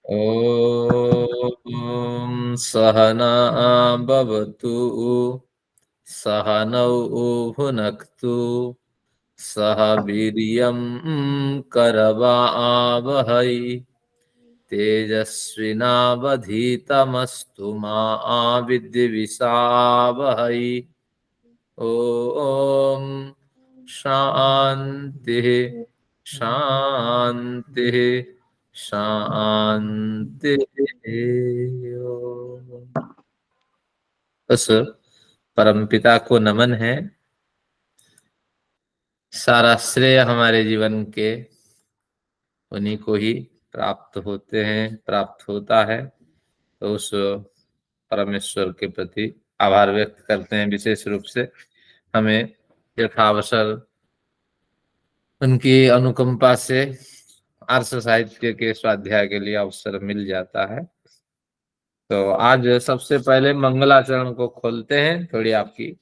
ॐ सहना भवतु सहनौ भुनक्तु सह वीर्यं करवावहै तेजस्विनावधीतमस्तु मा विद्विषावहै। ॐ शान्तिः शान्तिः शान्तिः। उस परमपिता को नमन है। सारा श्रेय हमारे जीवन के उन्हीं को ही प्राप्त होते हैं, प्राप्त होता है। तो उस परमेश्वर के प्रति आभार व्यक्त करते हैं। विशेष रूप से हमें यथावसर उनकी अनुकंपा से आर्ष साहित्य के स्वाध्याय के लिए अवसर मिल जाता है। तो आज सबसे पहले मंगलाचरण को खोलते हैं। थोड़ी आपकी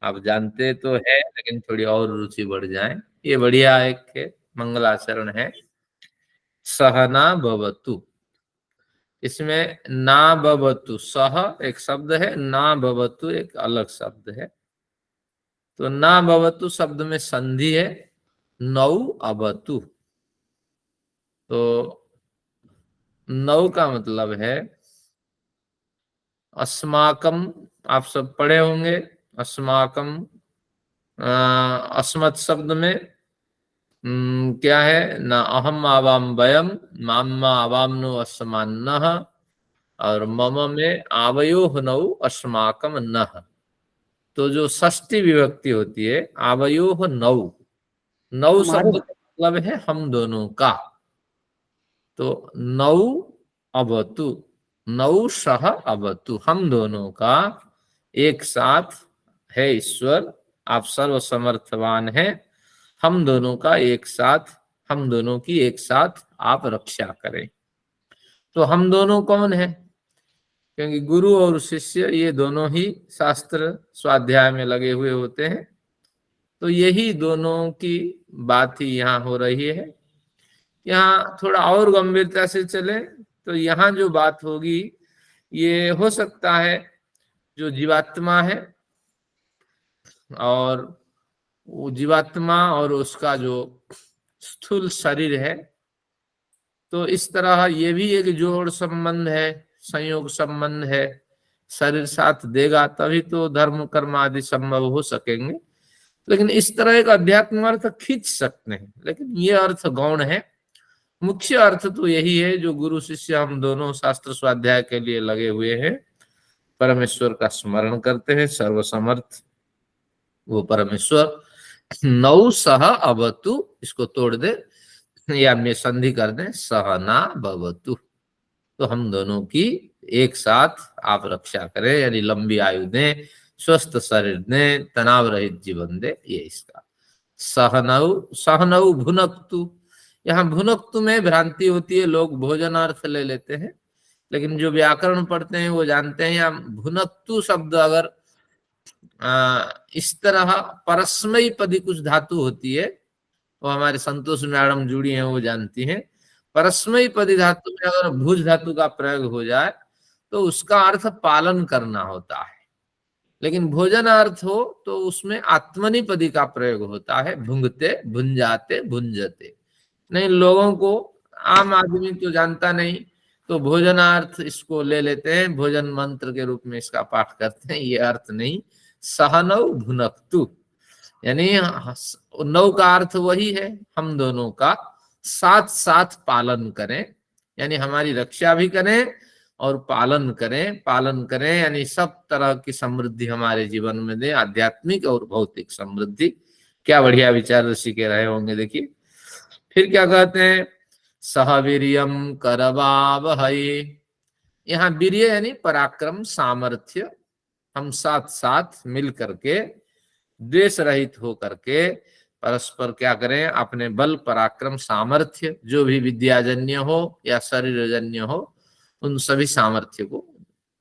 आप जानते तो है, लेकिन थोड़ी और रुचि बढ़ जाए। ये बढ़िया एक मंगलाचरण है। सहना भवतु। इसमें ना भवतु, सह एक शब्द है, ना भवतु एक अलग शब्द है। तो ना भवतु शब्द में संधि है, नौ अवतु। तो नौ का मतलब है अस्माकम। आप सब पढ़े होंगे अस्माकम। अस्मत् शब्द में क्या है ना, अहम आवाम वयम माम्मा आवामनो अस्मान्नः, और मम में आवयो नौ अस्माकम नः। तो जो षष्ठी विभक्ति होती है आवयो नौ, नौ हमारे शब्द का मतलब है हम दोनों का। तो नौ अवतु, नौ सह अवतु, हम दोनों का एक साथ है ईश्वर। आप सर्वसमर्थवान हैं। हम दोनों का एक साथ, हम दोनों की एक साथ आप रक्षा करें। तो हम दोनों कौन है? क्योंकि गुरु और शिष्य ये दोनों ही शास्त्र स्वाध्याय में लगे हुए होते हैं। तो यही दोनों की बात ही यहाँ हो रही है। यहाँ थोड़ा और गंभीरता से चले तो यहाँ जो बात होगी ये हो सकता है जो जीवात्मा है और वो जीवात्मा और उसका जो स्थूल शरीर है, तो इस तरह ये भी एक जोड़ संबंध है, संयोग संबंध है। शरीर साथ देगा तभी तो धर्म कर्म आदि संभव हो सकेंगे। लेकिन इस तरह एक अध्यात्म अर्थ खींच सकते हैं, लेकिन ये अर्थ गौण है। मुख्य अर्थ तो यही है जो गुरु शिष्य हम दोनों शास्त्र स्वाध्याय के लिए लगे हुए हैं, परमेश्वर का स्मरण करते हैं। सर्वसमर्थ वो परमेश्वर। नौ सह अवतु, इसको तोड़ दे या में संधि कर दें, सहना भवतु। तो हम दोनों की एक साथ आप रक्षा करें, यानी लंबी आयु दें, स्वस्थ शरीर दें, तनाव रहित जीवन दे, ये इसका। सहनौ, सहनौ भुनक्तु। यहाँ भुनक्तु में भ्रांति होती है, लोग भोजनार्थ ले लेते हैं। लेकिन जो व्याकरण पढ़ते हैं वो जानते हैं यहाँ भुनक्तु शब्द अगर इस तरह परस्मयी पदी कुछ धातु होती है, वो हमारे संतोष मैडम जुड़ी हैं वो जानती हैं। परस्मयी पदी धातु में अगर भुज धातु का प्रयोग हो जाए तो उसका अर्थ पालन करना होता है। लेकिन भोजनार्थ हो तो उसमें आत्मनि पदी का प्रयोग होता है, भुंगते भुंजाते भुंजते। नहीं, लोगों को आम आदमी तो जानता नहीं, तो भोजनार्थ इसको ले लेते हैं, भोजन मंत्र के रूप में इसका पाठ करते हैं। ये अर्थ नहीं। सहनौ भुनक्तु यानी नौ का अर्थ वही है, हम दोनों का साथ साथ पालन करें, यानी हमारी रक्षा भी करें और पालन करें। पालन करें यानी सब तरह की समृद्धि हमारे जीवन में दे, आध्यात्मिक और भौतिक समृद्धि। क्या बढ़िया विचार ऋषि के रहे होंगे। देखिए फिर क्या कहते हैं, सहवीर्यम करवावहै। यहाँ वीर्य यानी पराक्रम, सामर्थ्य। हम साथ साथ मिल करके, द्वेष रहित हो करके परस्पर क्या करें, अपने बल पराक्रम सामर्थ्य, जो भी विद्याजन्य हो या शरीरजन्य हो, उन सभी सामर्थ्य को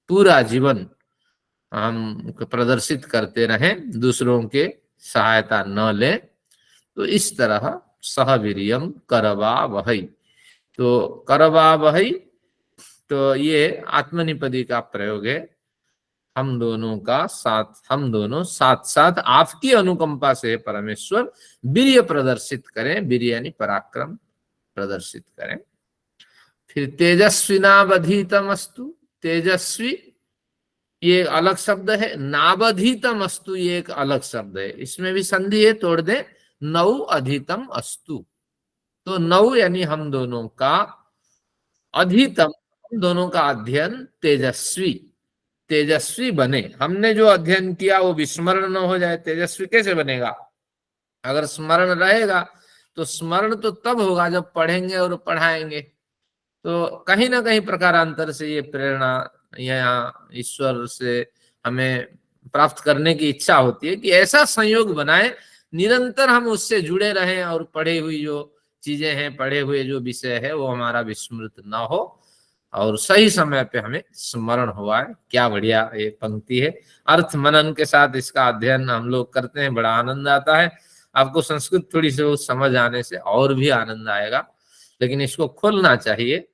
पूरा जीवन हम प्रदर्शित करते रहें, दूसरों के सहायता न लें। तो इस तरह सहवीर्यम करवावहै। तो करवावहै तो ये आत्मनिपदी का प्रयोग है। हम दोनों साथ साथ आपकी अनुकंपा से परमेश्वर वीर्य प्रदर्शित करें, वीर्य यानी पराक्रम प्रदर्शित करें। फिर तेजस्विनावधीतमस्तु, तेजस्वी ये एक अलग शब्द है, नावधीतम अस्तु ये एक अलग शब्द है, इसमें भी संधि है, तोड़ दे, नौ अधितम अस्तु। तो नौ यानी हम दोनों का, अधितम हम दोनों का अध्ययन तेजस्वी, तेजस्वी बने। हमने जो अध्ययन किया वो विस्मरण न हो जाए। तेजस्वी कैसे बनेगा? अगर स्मरण रहेगा तो स्मरण तो तब होगा जब पढ़ेंगे और पढ़ाएंगे। तो कहीं ना कहीं प्रकारांतर से ये प्रेरणा या ईश्वर से हमें प्राप्त करने की इच्छा होती है कि ऐसा संयोग बनाए निरंतर हम उससे जुड़े रहें और पढ़े हुई जो चीजें हैं, पढ़े हुए जो विषय है वो हमारा विस्मृत ना हो और सही समय पे हमें स्मरण हुआ है। क्या बढ़िया ये पंक्ति है। अर्थ मनन के साथ इसका अध्ययन हम लोग करते हैं, बड़ा आनंद आता है। आपको संस्कृत थोड़ी सी समझ आने से और भी आनंद आएगा, लेकिन इसको खोलना चाहिए।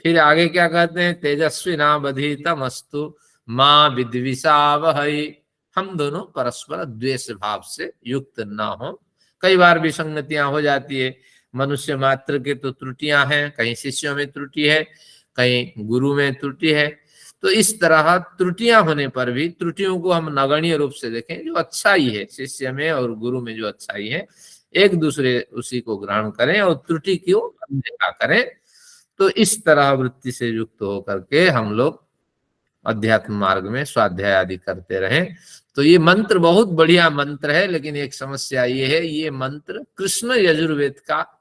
फिर आगे क्या कहते हैं? तेजस्वी नावधीतम अस्तु माँ विद्विषावहै। हम दोनों परस्पर द्वेष भाव से युक्त ना हो। कई बार विसंगतियां हो जाती है, मनुष्य मात्र के तो त्रुटियां हैं, कहीं शिष्यों में त्रुटि है, कहीं गुरु में त्रुटि है। तो इस तरह त्रुटियां होने पर भी त्रुटियों को हम नगण्य रूप से देखें, जो अच्छाई है शिष्य में और गुरु में जो अच्छाई है एक दूसरे उसी को ग्रहण करें और त्रुटि को अनदेखा करें। तो इस तरह वृत्ति से युक्त होकर के हम लोग अध्यात्म मार्ग में स्वाध्याय आदि करते रहें। तो ये मंत्र बहुत बढ़िया मंत्र है, लेकिन एक समस्या ये है, ये मंत्र कृष्ण यजुर्वेद का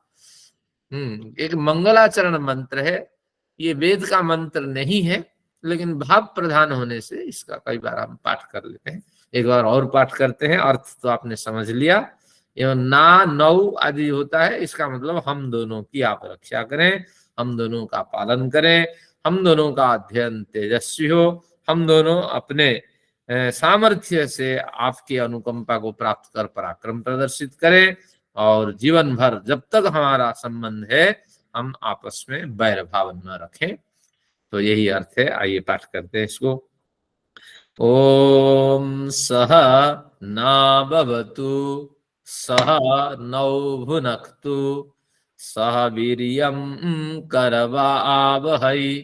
एक मंगलाचरण मंत्र है। ये वेद का मंत्र नहीं है, लेकिन भाव प्रधान होने से इसका कई बार हम पाठ कर लेते हैं। एक बार और पाठ करते हैं। अर्थ तो आपने समझ लिया। एवं ना नौ आदि होता है, इसका मतलब हम दोनों की आप रक्षा करें, हम दोनों का पालन करें, हम दोनों का अध्ययन तेजस्वी हो, हम दोनों अपने सामर्थ्य से आपकी अनुकंपा को प्राप्त कर पराक्रम प्रदर्शित करें और जीवन भर जब तक हमारा संबंध है हम आपस में वैर भाव न रखें। तो यही अर्थ है। आइए पाठ करते हैं इसको। ओम सह न भवतु सह नौ भुनक्तु सह वीर्यं करवावहै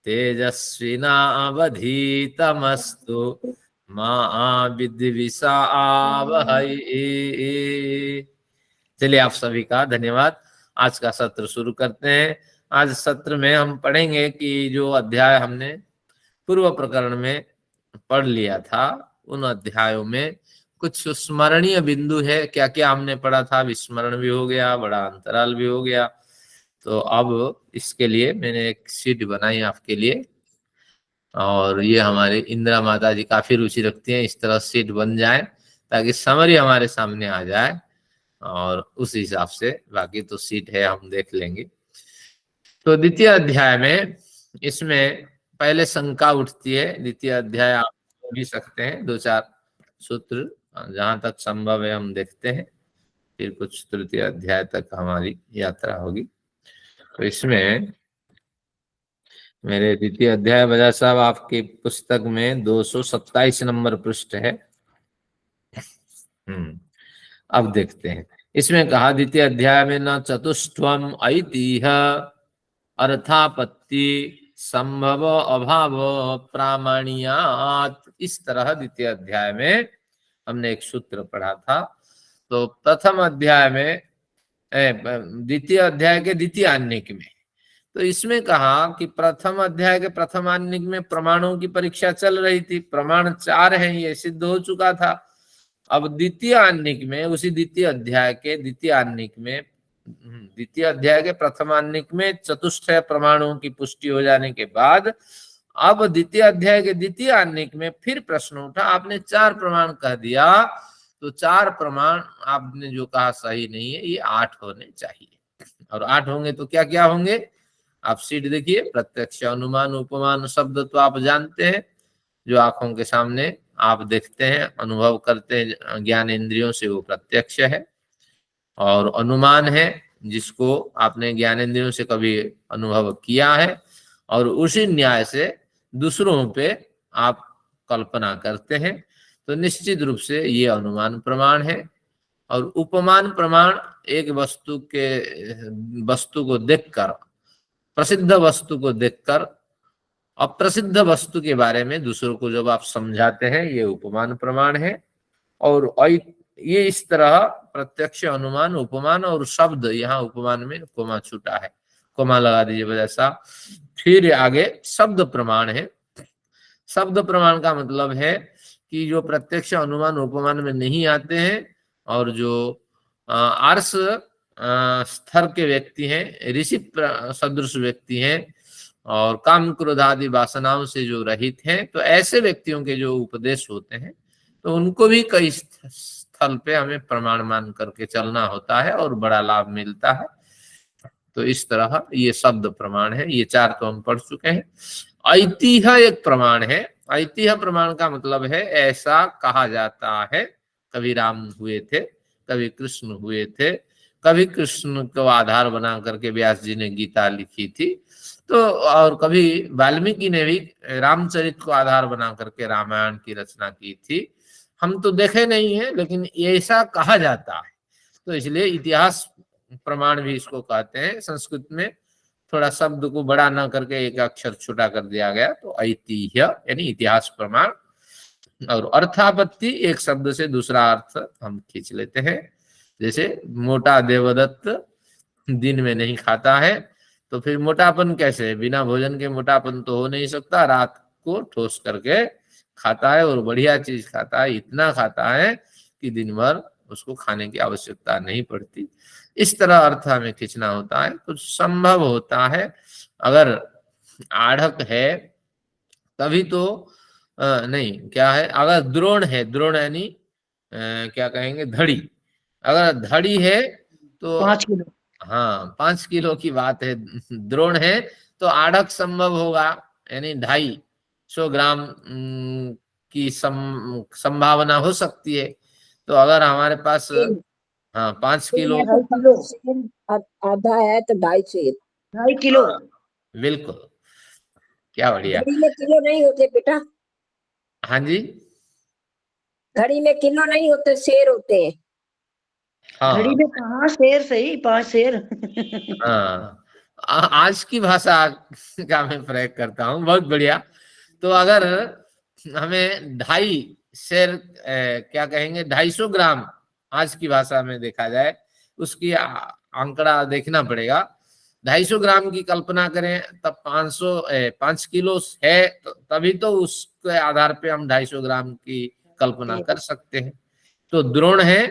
तेजस्विनावधीतमस्तु मा विद्विषावहै। चलिए आप सभी का धन्यवाद। आज का सत्र शुरू करते हैं। आज सत्र में हम पढ़ेंगे कि जो अध्याय हमने पूर्व प्रकरण में पढ़ लिया था उन अध्यायों में कुछ स्मरणीय बिंदु है। क्या क्या हमने पढ़ा था, विस्मरण भी हो गया, बड़ा अंतराल भी हो गया। तो अब इसके लिए मैंने एक शीट बनाई आपके लिए, और ये हमारे इंदिरा माता जी काफी रुचि रखती हैं, इस तरह शीट बन जाए ताकि समरी हमारे सामने आ जाए और उस हिसाब से बाकी तो शीट है हम देख लेंगे। तो द्वितीय अध्याय में इसमें पहले शंका उठती है। द्वितीय अध्याय आप भी सकते हैं, दो चार सूत्र जहां तक संभव है हम देखते हैं, फिर कुछ तृतीय अध्याय तक हमारी यात्रा होगी। तो इसमें मेरे द्वितीय अध्याय बजा साहब आपकी पुस्तक में 227 नंबर पृष्ठ है। अब देखते हैं। इसमें कहा द्वितीय अध्याय में न चतुष्टयम् ऐतिह्य अर्थापत्ति संभव अभाव प्रामाण्यात। इस तरह द्वितीय अध्याय में हमने एक सूत्र पढ़ा था। तो प्रथम अध्याय में द्वितीय अध्याय के द्वितीय आन्निक में तो इसमें कहा कि प्रथम अध्याय के प्रथम आन्निक में प्रमाणों की परीक्षा चल रही थी, प्रमाण 4 हैं ये सिद्ध हो चुका था। अब द्वितीय आन्निक में, उसी द्वितीय अध्याय के द्वितीय आन्निक में, द्वितीय अध्याय के प्रथम आन्निक में चतुष्टय प्रमाणों की पुष्टि हो जाने के बाद अब द्वितीय अध्याय के द्वितीय आन्निक में फिर प्रश्न उठा, आपने 4 प्रमाण कह दिया, तो 4 प्रमाण आपने जो कहा सही नहीं है, ये 8 होने चाहिए। और 8 होंगे तो क्या क्या होंगे आप सीट देखिए। प्रत्यक्ष, अनुमान, उपमान, शब्द तो आप जानते हैं, जो आंखों के सामने आप देखते हैं, अनुभव करते हैं ज्ञान इंद्रियों से, वो प्रत्यक्ष है। और अनुमान है जिसको आपने ज्ञान इंद्रियों से कभी अनुभव किया है, और उसी न्याय से दूसरों पे आप कल्पना करते हैं, तो निश्चित रूप से ये अनुमान प्रमाण है। और उपमान प्रमाण एक वस्तु को देखकर, प्रसिद्ध वस्तु को देखकर अप्रसिद्ध वस्तु के बारे में दूसरों को जब आप समझाते हैं, ये उपमान प्रमाण है। और ये इस तरह प्रत्यक्ष, अनुमान, उपमान और शब्द, यहाँ उपमान में कोमा छूटा है, कोमा लगा दीजिए वैसा। फिर आगे शब्द प्रमाण है। शब्द प्रमाण का मतलब है कि जो प्रत्यक्ष, अनुमान, उपमान में नहीं आते हैं और जो आर्ष स्तर के व्यक्ति हैं, ऋषि सदृश व्यक्ति हैं और काम क्रोध आदि वासनाओं से जो रहित हैं, तो ऐसे व्यक्तियों के जो उपदेश होते हैं, तो उनको भी कई स्थल पे हमें प्रमाण मान करके चलना होता है और बड़ा लाभ मिलता है। तो इस तरह ये शब्द प्रमाण है। ये 4 तो हम पढ़ चुके हैं। ऐतिह्य एक प्रमाण है। ऐतिह्य प्रमाण का मतलब है ऐसा कहा जाता है, कभी राम हुए थे, कभी कृष्ण हुए थे, कभी कृष्ण को आधार बना करके व्यास जी ने गीता लिखी थी, तो और कभी वाल्मीकि ने भी रामचरित को आधार बना करके रामायण की रचना की थी। हम तो देखे नहीं है, लेकिन ऐसा कहा जाता है, तो इसलिए इतिहास प्रमाण भी इसको कहते हैं। संस्कृत में थोड़ा शब्द को बड़ा ना करके एक अक्षर छोटा कर दिया गया, तो ऐतिह्य यानी इतिहास प्रमाण। और अर्थापत्ति, एक शब्द से दूसरा अर्थ हम खींच लेते हैं। जैसे मोटा देवदत्त दिन में नहीं खाता है, तो फिर मोटापन कैसे? बिना भोजन के मोटापन तो हो नहीं सकता। रात को ठोस करके खाता है और बढ़िया चीज खाता है, इतना खाता है कि दिन भर उसको खाने की आवश्यकता नहीं पड़ती। इस तरह अर्थ हमें खींचना होता है। तो संभव होता है, अगर आढ़क है तभी तो नहीं, क्या है, अगर द्रोण है, द्रोण यानी क्या कहेंगे, धड़ी, अगर धड़ी है तो 5 किलो, हाँ 5 किलो की बात है। द्रोण है तो आढ़क संभव होगा, यानी 250 ग्राम की संभावना हो सकती है। तो अगर हमारे पास हाँ 5 किलो, 2.5 किलो, आधा है तो 2.5 2.5 किलो। बिल्कुल, क्या बढ़िया। घड़ी में किलो नहीं होते बेटा, हाँ जी, घड़ी में किलो नहीं होते, शेर होते हैं। हाँ घड़ी में कहाँ शेर, सही 5 शेर। हाँ, आज की भाषा का मैं प्रयोग करता हूँ, बहुत बढ़िया। तो अगर हमें 2.5 शेर क्या कहेंगे, 250 ग्राम आज की भाषा में देखा जाए, उसकी आंकड़ा देखना पड़ेगा। 250 ग्राम की कल्पना करें, तब 5 किलो है, तो तभी तो उसके आधार पे हम 250 ग्राम की कल्पना कर सकते हैं। तो द्रोण है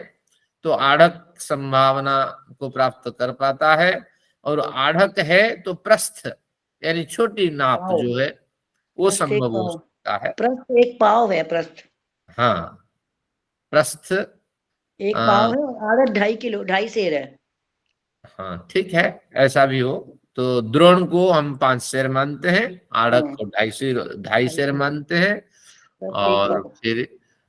तो आढ़क संभावना को प्राप्त कर पाता है, और आढ़क है तो प्रस्थ यानी छोटी नाप जो है वो प्रस्थ एक संभव हो पाव, सकता है। प्रस्थ एक पाव है, प्रस्थ हाँ, प्रस्थ एक पाव है और आधा 2.5 किलो, 2.5 शेर है। हाँ ठीक है, ऐसा भी हो। तो द्रोण को हम 5 शेर मानते हैं, आढ़क को 2.5 शेर मानते हैं। प्रस्थ एक और पाव। फिर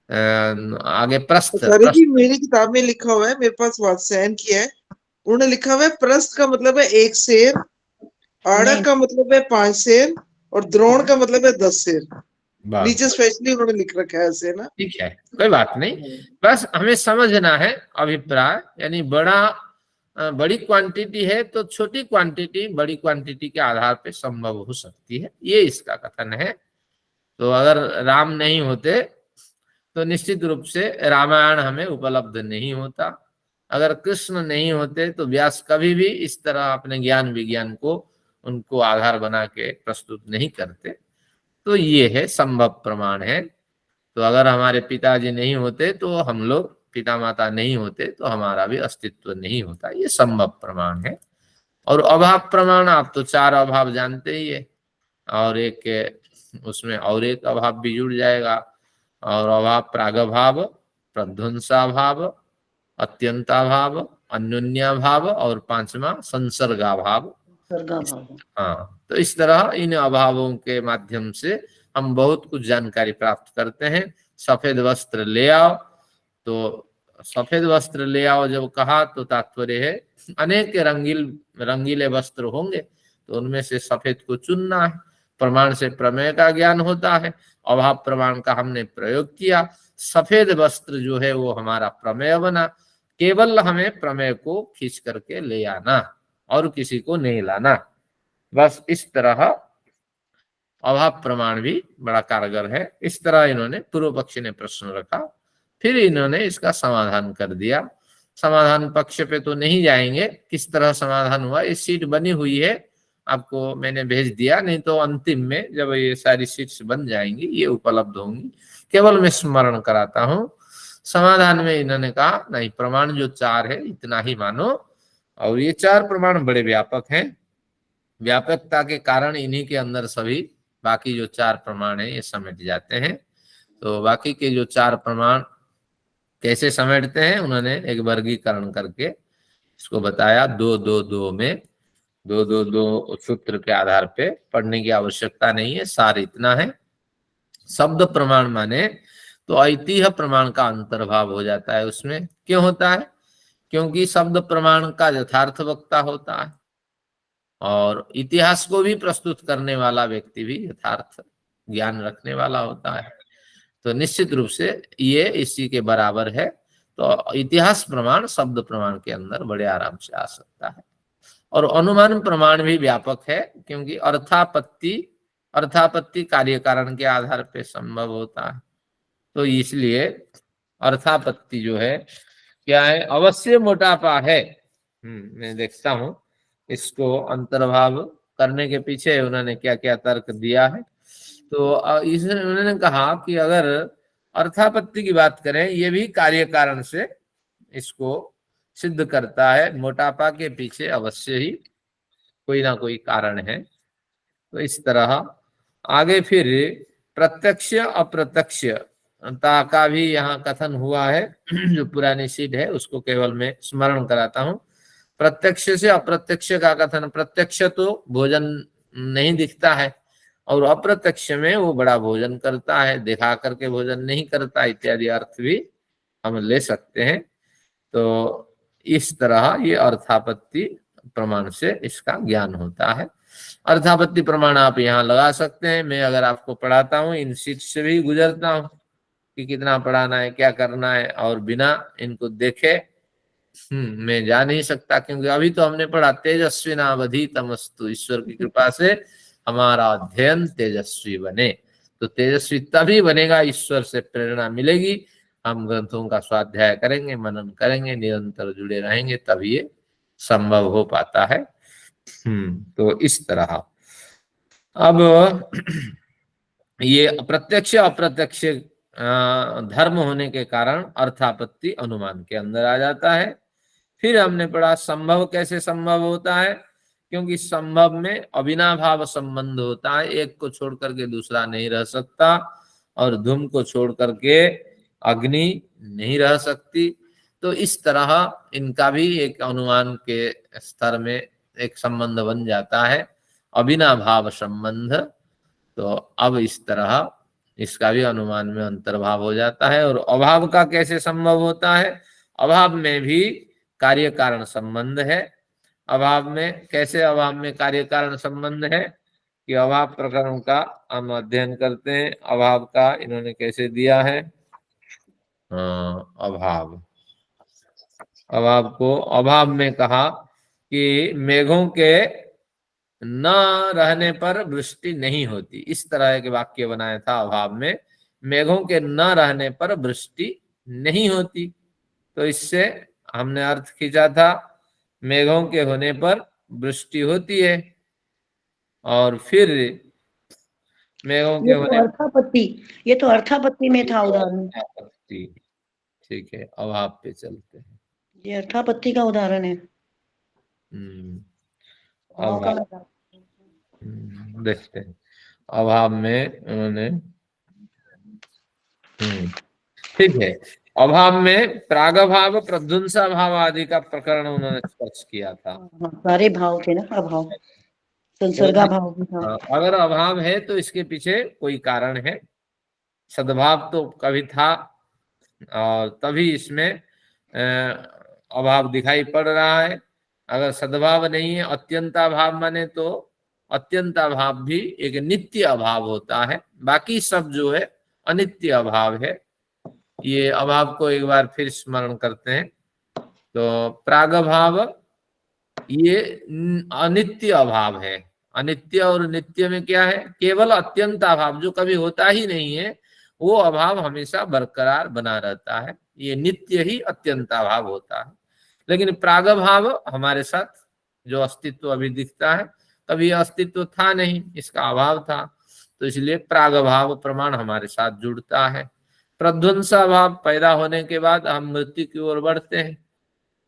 आगे प्रस्थ, सर जी मेरी किताब में लिखा हुआ है, मेरे पास वात्स्यायन किया है, उन्होंने लिखा हुआ है प्रस्थ का मतलब है 1 शेर, आढ़क का मतलब है 5 शेर और द्रोण का मतलब है 10 शेर। नीचे स्पेशली उन्होंने लिख रखा है ऐसे ना। ठीक है, कोई बात नहीं, बस हमें समझना है अभिप्राय, यानी बड़ी क्वांटिटी है तो छोटी क्वांटिटी बड़ी क्वांटिटी के आधार पे संभव हो सकती है, ये इसका कथन है। तो अगर राम नहीं होते तो निश्चित रूप से रामायण हमें उपलब्ध नहीं होता। अगर कृष्ण नहीं होते तो व्यास कभी भी इस तरह अपने ज्ञान विज्ञान को उनको आधार बना के प्रस्तुत नहीं करते। तो ये है संभव प्रमाण है। तो अगर हमारे पिताजी नहीं होते तो हम लोग, पिता माता नहीं होते तो हमारा भी अस्तित्व नहीं होता, ये संभव प्रमाण है। और अभाव प्रमाण, आप तो 4 अभाव जानते ही है, और एक उसमें और एक अभाव भी जुड़ जाएगा। और अभाव प्रागभाव, प्रध्वंसाभाव, अत्यंताभाव, अन्योन्याभाव और 5वां संसर्गाभाव। सर्गा भाव। हाँ, तो इस तरह इन अभावों के माध्यम से हम बहुत कुछ जानकारी प्राप्त करते हैं। सफेद वस्त्र ले आओ, तो सफेद वस्त्र ले आओ जब कहा तो तात्पर्य है अनेक रंगीले वस्त्र होंगे, तो उनमें से सफेद को चुनना है। प्रमाण से प्रमेय का ज्ञान होता है, अभाव प्रमाण का हमने प्रयोग किया, सफेद वस्त्र जो है वो हमारा प्रमेय बना। केवल हमें प्रमेय को खींच करके ले आना और किसी को नहीं लाना। बस इस तरह अभाव प्रमाण भी बड़ा कारगर है। इस तरह इन्होंने, पूर्व पक्षी ने प्रश्न रखा, फिर इन्होंने इसका समाधान कर दिया। समाधान पक्ष पे तो नहीं जाएंगे, किस तरह समाधान हुआ, ये सीट बनी हुई है, आपको मैंने भेज दिया, नहीं तो अंतिम में जब ये सारी सीट्स बन जाएंगी ये उपलब्ध होंगी। केवल मैं स्मरण कराता हूं। समाधान में इन्होंने कहा नहीं, प्रमाण जो 4 है इतना ही मानो, और ये 4 प्रमाण बड़े व्यापक हैं। व्यापकता के कारण इन्हीं के अंदर सभी बाकी जो 4 प्रमाण है ये समेट जाते हैं। तो बाकी के जो 4 प्रमाण कैसे समेटते हैं, उन्होंने एक वर्गीकरण करके इसको बताया। 2-2-2 में 2-2-2 सूत्र के आधार पे पढ़ने की आवश्यकता नहीं है, सार इतना है। शब्द प्रमाण माने तो ऐतिह्य प्रमाण का अंतर्भाव हो जाता है उसमें। क्यों होता है? क्योंकि शब्द प्रमाण का यथार्थ वक्ता होता है और इतिहास को भी प्रस्तुत करने वाला व्यक्ति भी यथार्थ ज्ञान रखने वाला होता है। तो निश्चित रूप से ये इसी के बराबर है। तो इतिहास प्रमाण शब्द प्रमाण के अंदर बड़े आराम से आ सकता है। और अनुमान प्रमाण भी व्यापक है, क्योंकि अर्थापत्ति कार्य कारण के आधार पे संभव होता है। तो इसलिए अर्थापत्ति जो है क्या है, अवश्य मोटापा है। मैं देखता हूं इसको अंतर्भाव करने के पीछे उन्होंने क्या क्या तर्क दिया है। तो इसने उन्होंने कहा कि अगर अर्थापत्ति की बात करें, ये भी कार्य कारण से इसको सिद्ध करता है, मोटापा के पीछे अवश्य ही कोई ना कोई कारण है। तो इस तरह आगे फिर प्रत्यक्ष अप्रत्यक्ष का भी यहाँ कथन हुआ है। जो पुरानी सीट है उसको केवल मैं स्मरण कराता हूँ। प्रत्यक्ष से अप्रत्यक्ष का कथन, प्रत्यक्ष तो भोजन नहीं दिखता है और अप्रत्यक्ष में वो बड़ा भोजन करता है, दिखा करके भोजन नहीं करता, इत्यादि अर्थ भी हम ले सकते हैं। तो इस तरह ये अर्थापत्ति प्रमाण से इसका ज्ञान होता है। अर्थापत्ति प्रमाण आप यहाँ लगा सकते हैं। मैं अगर आपको पढ़ाता हूँ, इन सीट से भी गुजरता हूँ कि कितना पढ़ाना है, क्या करना है, और बिना इनको देखे मैं जा नहीं सकता। क्योंकि अभी तो हमने पढ़ा तेजस्विनावधि तमस्तु, ईश्वर की कृपा से हमारा अध्ययन तेजस्वी बने। तो तेजस्वी तभी बनेगा, ईश्वर से प्रेरणा मिलेगी, हम ग्रंथों का स्वाध्याय करेंगे, मनन करेंगे, निरंतर जुड़े रहेंगे, तब ये संभव हो पाता है। तो इस तरह अब ये प्रत्यक्ष अप्रत्यक्ष धर्म होने के कारण अर्थापत्ति अनुमान के अंदर आ जाता है। फिर हमने पढ़ा संभव कैसे संभव होता है, क्योंकि संभव में अविनाभाव संबंध होता है, एक को छोड़ करके दूसरा नहीं रह सकता और धूम को छोड़ करके अग्नि नहीं रह सकती। तो इस तरह इनका भी एक अनुमान के स्तर में एक संबंध बन जाता है, अविनाभाव संबंध। तो अब इस तरह इसका भी अनुमान में अंतर्भाव हो जाता है। और अभाव का कैसे संभव होता है? अभाव में भी कार्य कारण संबंध है। अभाव में कैसे, अभाव में कार्य कारण संबंध है कि अभाव प्रकरण का हम अध्ययन करते हैं। अभाव का इन्होंने कैसे दिया है, अभाव को अभाव में कहा कि मेघों के न रहने पर वृष्टि नहीं होती, इस तरह के वाक्य बनाया था अभाव में, मेघों के न रहने पर वृष्टि नहीं होती। तो इससे हमने अर्थ खींचा था मेघों के होने पर वृष्टि होती है, और फिर मेघों के होने ये तो अर्थापत्ति में था उदाहरण। ठीक है, अभाव पे चलते हैं। ये अर्थापत्ति का उदाहरण है। देखते हैं अभाव में उन्होंने, ठीक है, अभाव में प्रागभाव प्रध्वंसा भाव आदि का प्रकरण उन्होंने स्पर्श किया था। सारे भाव थे ना, अभाव संसर्गा भाव भी था। अगर अभाव है तो इसके पीछे कोई कारण है। सद्भाव तो कभी था और तभी इसमें अभाव दिखाई पड़ रहा है। अगर सद्भाव नहीं है, अत्यंताभाव माने तो अत्यंत अभाव भी एक नित्य अभाव होता है। बाकी सब जो है अनित्य अभाव है। ये अभाव को एक बार फिर स्मरण करते हैं। तो प्रागभाव ये अनित्य अभाव है। अनित्य और नित्य में क्या है? केवल अत्यंत अभाव जो कभी होता ही नहीं है, वो अभाव हमेशा बरकरार बना रहता है। ये नित्य ही अत्यंत अभाव होता है। लेकिन प्रागभाव हमारे साथ जो अस्तित्व अभी दिखता है, कभी अस्तित्व था नहीं, इसका अभाव था, तो इसलिए प्रागभाव प्रमाण हमारे साथ जुड़ता है। प्रध्वंसा भाव, पैदा होने के बाद हम मृत्यु की ओर बढ़ते हैं,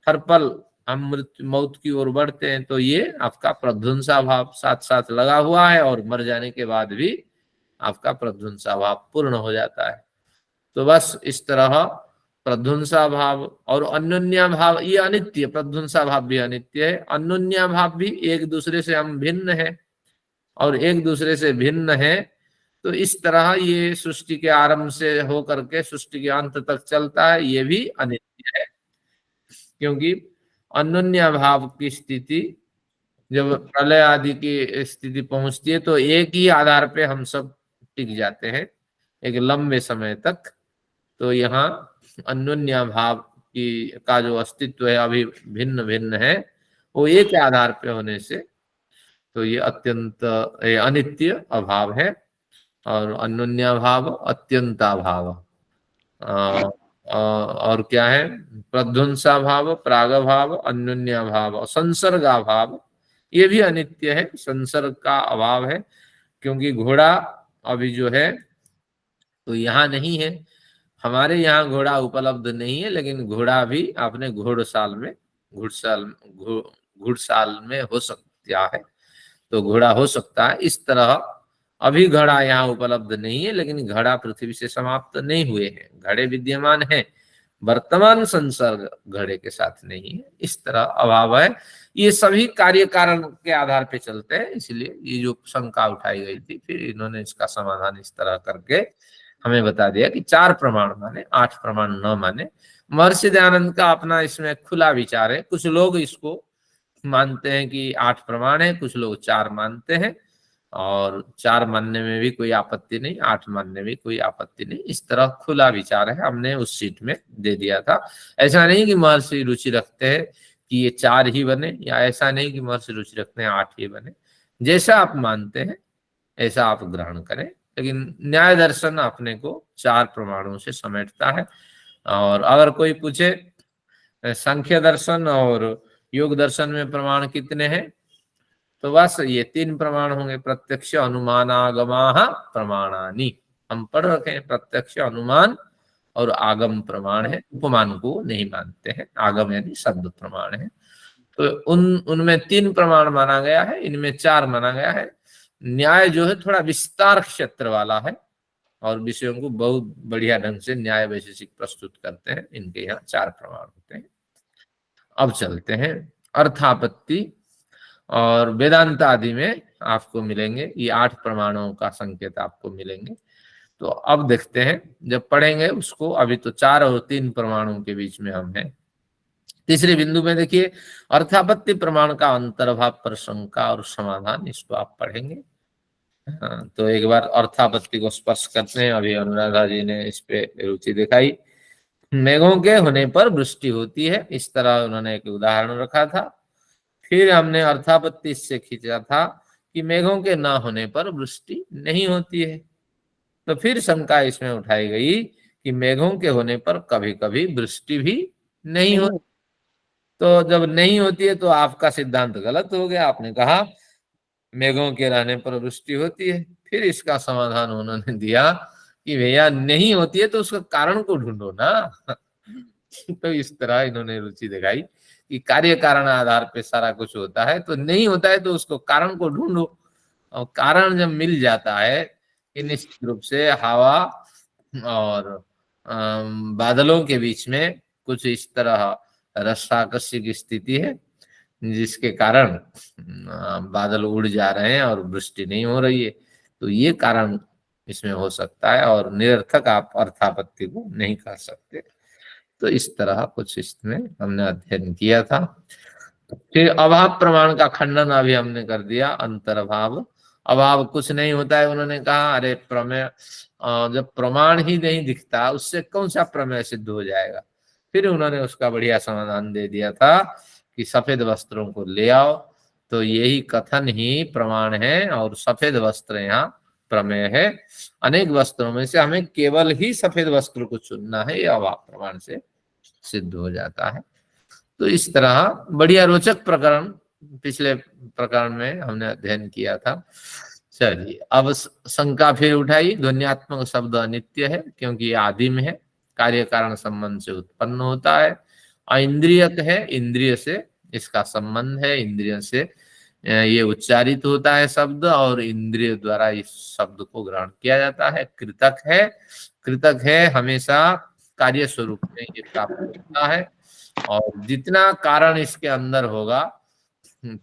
हर पल हम मृत्यु मौत की ओर बढ़ते हैं, तो ये आपका प्रध्वंसा भाव साथ साथ लगा हुआ है और मर जाने के बाद भी आपका प्रध्वंसा भाव पूर्ण हो जाता है। तो बस इस तरह प्रध्वंसा भाव और अन्योन्या भाव, ये अनित्य, प्रध्वंसा भाव भी अनित्य है, अन्योन्या भाव भी एक दूसरे से हम भिन्न है और एक दूसरे से भिन्न है। तो इस तरह ये सृष्टि के आरंभ से होकर के सृष्टि के अंत तक चलता है, ये भी अनित्य है। क्योंकि अन्योन्या भाव की स्थिति जब प्रलय आदि की स्थिति पहुंचती है तो एक ही आधार पे हम सब टिक जाते हैं एक लंबे समय तक। तो यहाँ अन्योन्या भाव की का जो अस्तित्व है अभी भिन्न भिन्न है, वो एक आधार पे होने से तो ये अत्यंत अनित्य अभाव है। और अन्योन्या भाव अत्यंता भाव और क्या है? प्रध्वंसा भाव, प्रागभाव, अन्योन्या भाव, संसर्गा भाव, ये भी अनित्य है, संसर्ग का अभाव है। क्योंकि घोड़ा अभी जो है तो यहाँ नहीं है, हमारे यहाँ घोड़ा उपलब्ध नहीं है, लेकिन घोड़ा भी अपने घुड़साल में हो सकता है, तो घोड़ा हो सकता है। इस तरह अभी घड़ा यहाँ उपलब्ध नहीं है, लेकिन घड़ा पृथ्वी से समाप्त नहीं हुए हैं, घड़े विद्यमान हैं, वर्तमान संसर्ग घड़े के साथ नहीं है। इस तरह अभाव है। ये सभी कार्य कारण के आधार पे चलते हैं, इसलिए ये जो शंका उठाई गई थी, फिर इन्होंने इसका समाधान इस तरह करके हमें बता दिया कि 4 प्रमाण माने, 8 प्रमाण न माने। महर्षि दयानंद का अपना इसमें खुला विचार है। कुछ लोग इसको मानते हैं कि 8 प्रमाण है, कुछ लोग 4 मानते हैं, और 4 मानने में भी कोई आपत्ति नहीं, 8 मानने में कोई आपत्ति नहीं। इस तरह खुला विचार है, हमने उस सीट में दे दिया था। ऐसा नहीं कि महर्षि रुचि रखते हैं कि ये 4 ही बने, या ऐसा नहीं कि महर्षि रुचि रखते हैं 8 ही बने। जैसा आप मानते हैं ऐसा आप ग्रहण करें, लेकिन न्याय दर्शन अपने को 4 प्रमाणों से समेटता है। और अगर कोई पूछे सांख्य दर्शन और योग दर्शन में प्रमाण कितने हैं, तो बस ये 3 प्रमाण होंगे, प्रत्यक्ष अनुमानागमा प्रमाणानि। हम पढ़ रखे हैं, प्रत्यक्ष अनुमान और आगम प्रमाण है, उपमान को नहीं मानते हैं, आगम यानी शब्द प्रमाण है। तो उनमें 3 प्रमाण माना गया है, इनमें 4 माना गया है। न्याय जो है थोड़ा विस्तार क्षेत्र वाला है और विषयों को बहुत बढ़िया ढंग से न्याय वैशेषिक प्रस्तुत करते हैं, इनके यहाँ 4 प्रमाण होते हैं। अब चलते हैं अर्थापत्ति और वेदांत आदि में आपको मिलेंगे, ये 8 प्रमाणों का संकेत आपको मिलेंगे। तो अब देखते हैं, जब पढ़ेंगे उसको, अभी तो 4 और 3 प्रमाणों के बीच में हम हैं। तीसरे बिंदु में देखिए, अर्थापत्ति प्रमाण का अंतर्भाव पर शंका और समाधान, इसको आप पढ़ेंगे। तो एक बार अर्थापत्ति को स्पर्श करते हैं। अभी अनुराधा जी ने इस पे रुचि दिखाई। मेघों के होने पर वृष्टि होती है, इस तरह उन्होंने एक उदाहरण रखा था। फिर हमने अर्थापत्ति इससे खींचा था कि मेघों के ना होने पर वृष्टि नहीं होती है। तो फिर शंका इसमें उठाई गई कि मेघों के होने पर कभी कभी वृष्टि भी नहीं होती। तो जब नहीं होती है तो आपका सिद्धांत गलत हो गया, आपने कहा मेघों के रहने पर वृष्टि होती है। फिर इसका समाधान उन्होंने दिया कि भैया नहीं होती है तो उसका कारण को ढूंढो ना। तो इस तरह इन्होंने रुचि दिखाई कि कार्य कारण आधार पे सारा कुछ होता है, तो नहीं होता है तो उसको कारण को ढूंढो। और कारण जब मिल जाता है कि निश्चित रूप से हवा और बादलों के बीच में कुछ इस तरह रसाकस्य की स्थिति है, जिसके कारण बादल उड़ जा रहे हैं और वृष्टि नहीं हो रही है, तो ये कारण इसमें हो सकता है, और निरर्थक आप अर्थापत्ति को नहीं कर सकते। तो इस तरह कुछ इसमें हमने अध्ययन किया था। फिर अभाव प्रमाण का खंडन अभी हमने कर दिया, अंतर्भाव। अभाव कुछ नहीं होता है, उन्होंने कहा अरे प्रमेय जब प्रमाण ही नहीं दिखता उससे कौन सा प्रमेय सिद्ध हो जाएगा। फिर उन्होंने उसका बढ़िया समाधान दे दिया था कि सफेद वस्त्रों को ले आओ, तो यही कथन ही प्रमाण है और सफेद वस्त्र यहाँ प्रमेय है। अनेक वस्त्रों में से हमें केवल ही सफेद वस्त्र को चुनना है, यह अभाव प्रमाण से सिद्ध हो जाता है। तो इस तरह बढ़िया रोचक प्रकरण पिछले प्रकरण में हमने अध्ययन किया था। चलिए अब शंका फिर उठाई, ध्वन्यात्मक शब्द अनित्य है क्योंकि ये आदिम है, कार्य कारण संबंध से उत्पन्न होता है, इंद्रियक है, इंद्रिय से इसका संबंध है, इंद्रिय से ये उच्चारित होता है शब्द और इंद्रिय द्वारा इस शब्द को ग्रहण किया जाता है। कृतक है हमेशा कार्य स्वरूप में ये प्राप्त होता है, और जितना कारण इसके अंदर होगा,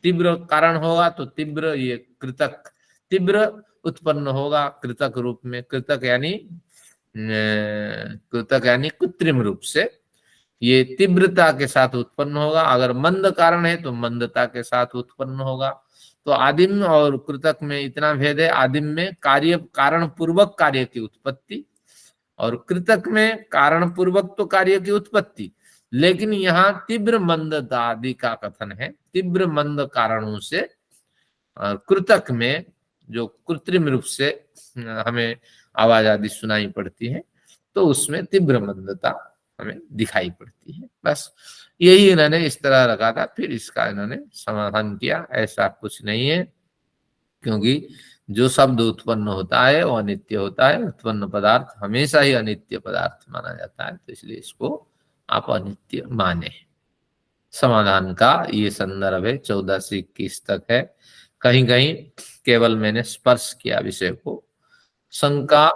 तीव्र कारण होगा तो तीव्र ये कृतक तीव्र उत्पन्न होगा कृतक रूप में। कृतक यानी कृत्रिम रूप से ये तीव्रता के साथ उत्पन्न होगा। अगर मंद कारण है तो मंदता के साथ उत्पन्न होगा। तो आदिम और कृतक में इतना भेद है, आदिम में कारण पूर्वक कार्य की उत्पत्ति और कृतक में कारण पूर्वक तो कार्य की उत्पत्ति, लेकिन यहाँ तीव्र मंदता आदि का कथन है। तीव्र मंद कारणों से कृतक में जो कृत्रिम रूप से हमें आवाज आदि सुनाई पड़ती है, तो उसमें तीव्र मंदता हमें दिखाई पड़ती है। बस यही इन्होंने इस तरह रखा था, फिर इसका इन्होंने समाधान किया। ऐसा कुछ नहीं है, क्योंकि जो शब्द उत्पन्न होता है वो अनित्य होता है। उत्पन्न पदार्थ हमेशा ही अनित्य पदार्थ माना जाता है, तो इसलिए इसको आप अनित्य माने। समाधान का ये संदर्भ है 14 से 21 तक है। कहीं कहीं केवल मैंने स्पर्श किया विषय को। शंका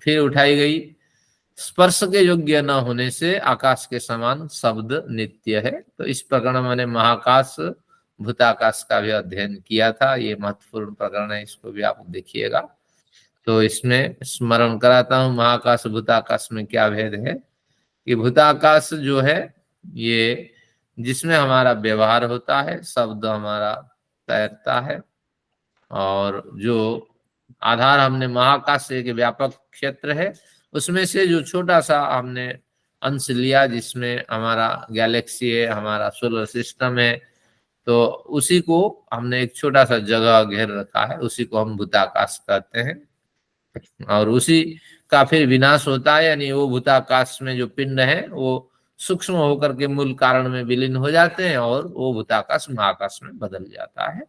फिर उठाई गई, स्पर्श के योग्य न होने से आकाश के समान शब्द नित्य है। तो इस प्रकरण में मैंने महाकाश भूताकाश का भी अध्ययन किया था, ये महत्वपूर्ण प्रकरण है, इसको भी आप देखिएगा। तो इसमें स्मरण कराता हूँ, महाकाश भूताकाश में क्या भेद है कि भूताकाश जो है ये जिसमें हमारा व्यवहार होता है, शब्द हमारा तैरता है, और जो आधार हमने महाकाश एक व्यापक क्षेत्र है, उसमें से जो छोटा सा हमने अंश लिया जिसमें हमारा गैलेक्सी है, हमारा सोलर सिस्टम है, तो उसी को हमने एक छोटा सा जगह घेर रखा है, उसी को हम भूताकाश कहते हैं। और उसी का फिर विनाश होता है, यानी वो भूताकाश में जो पिंड है वो सूक्ष्म होकर के मूल कारण में विलीन हो जाते हैं और वो भूताकाश महाकाश में बदल जाता है।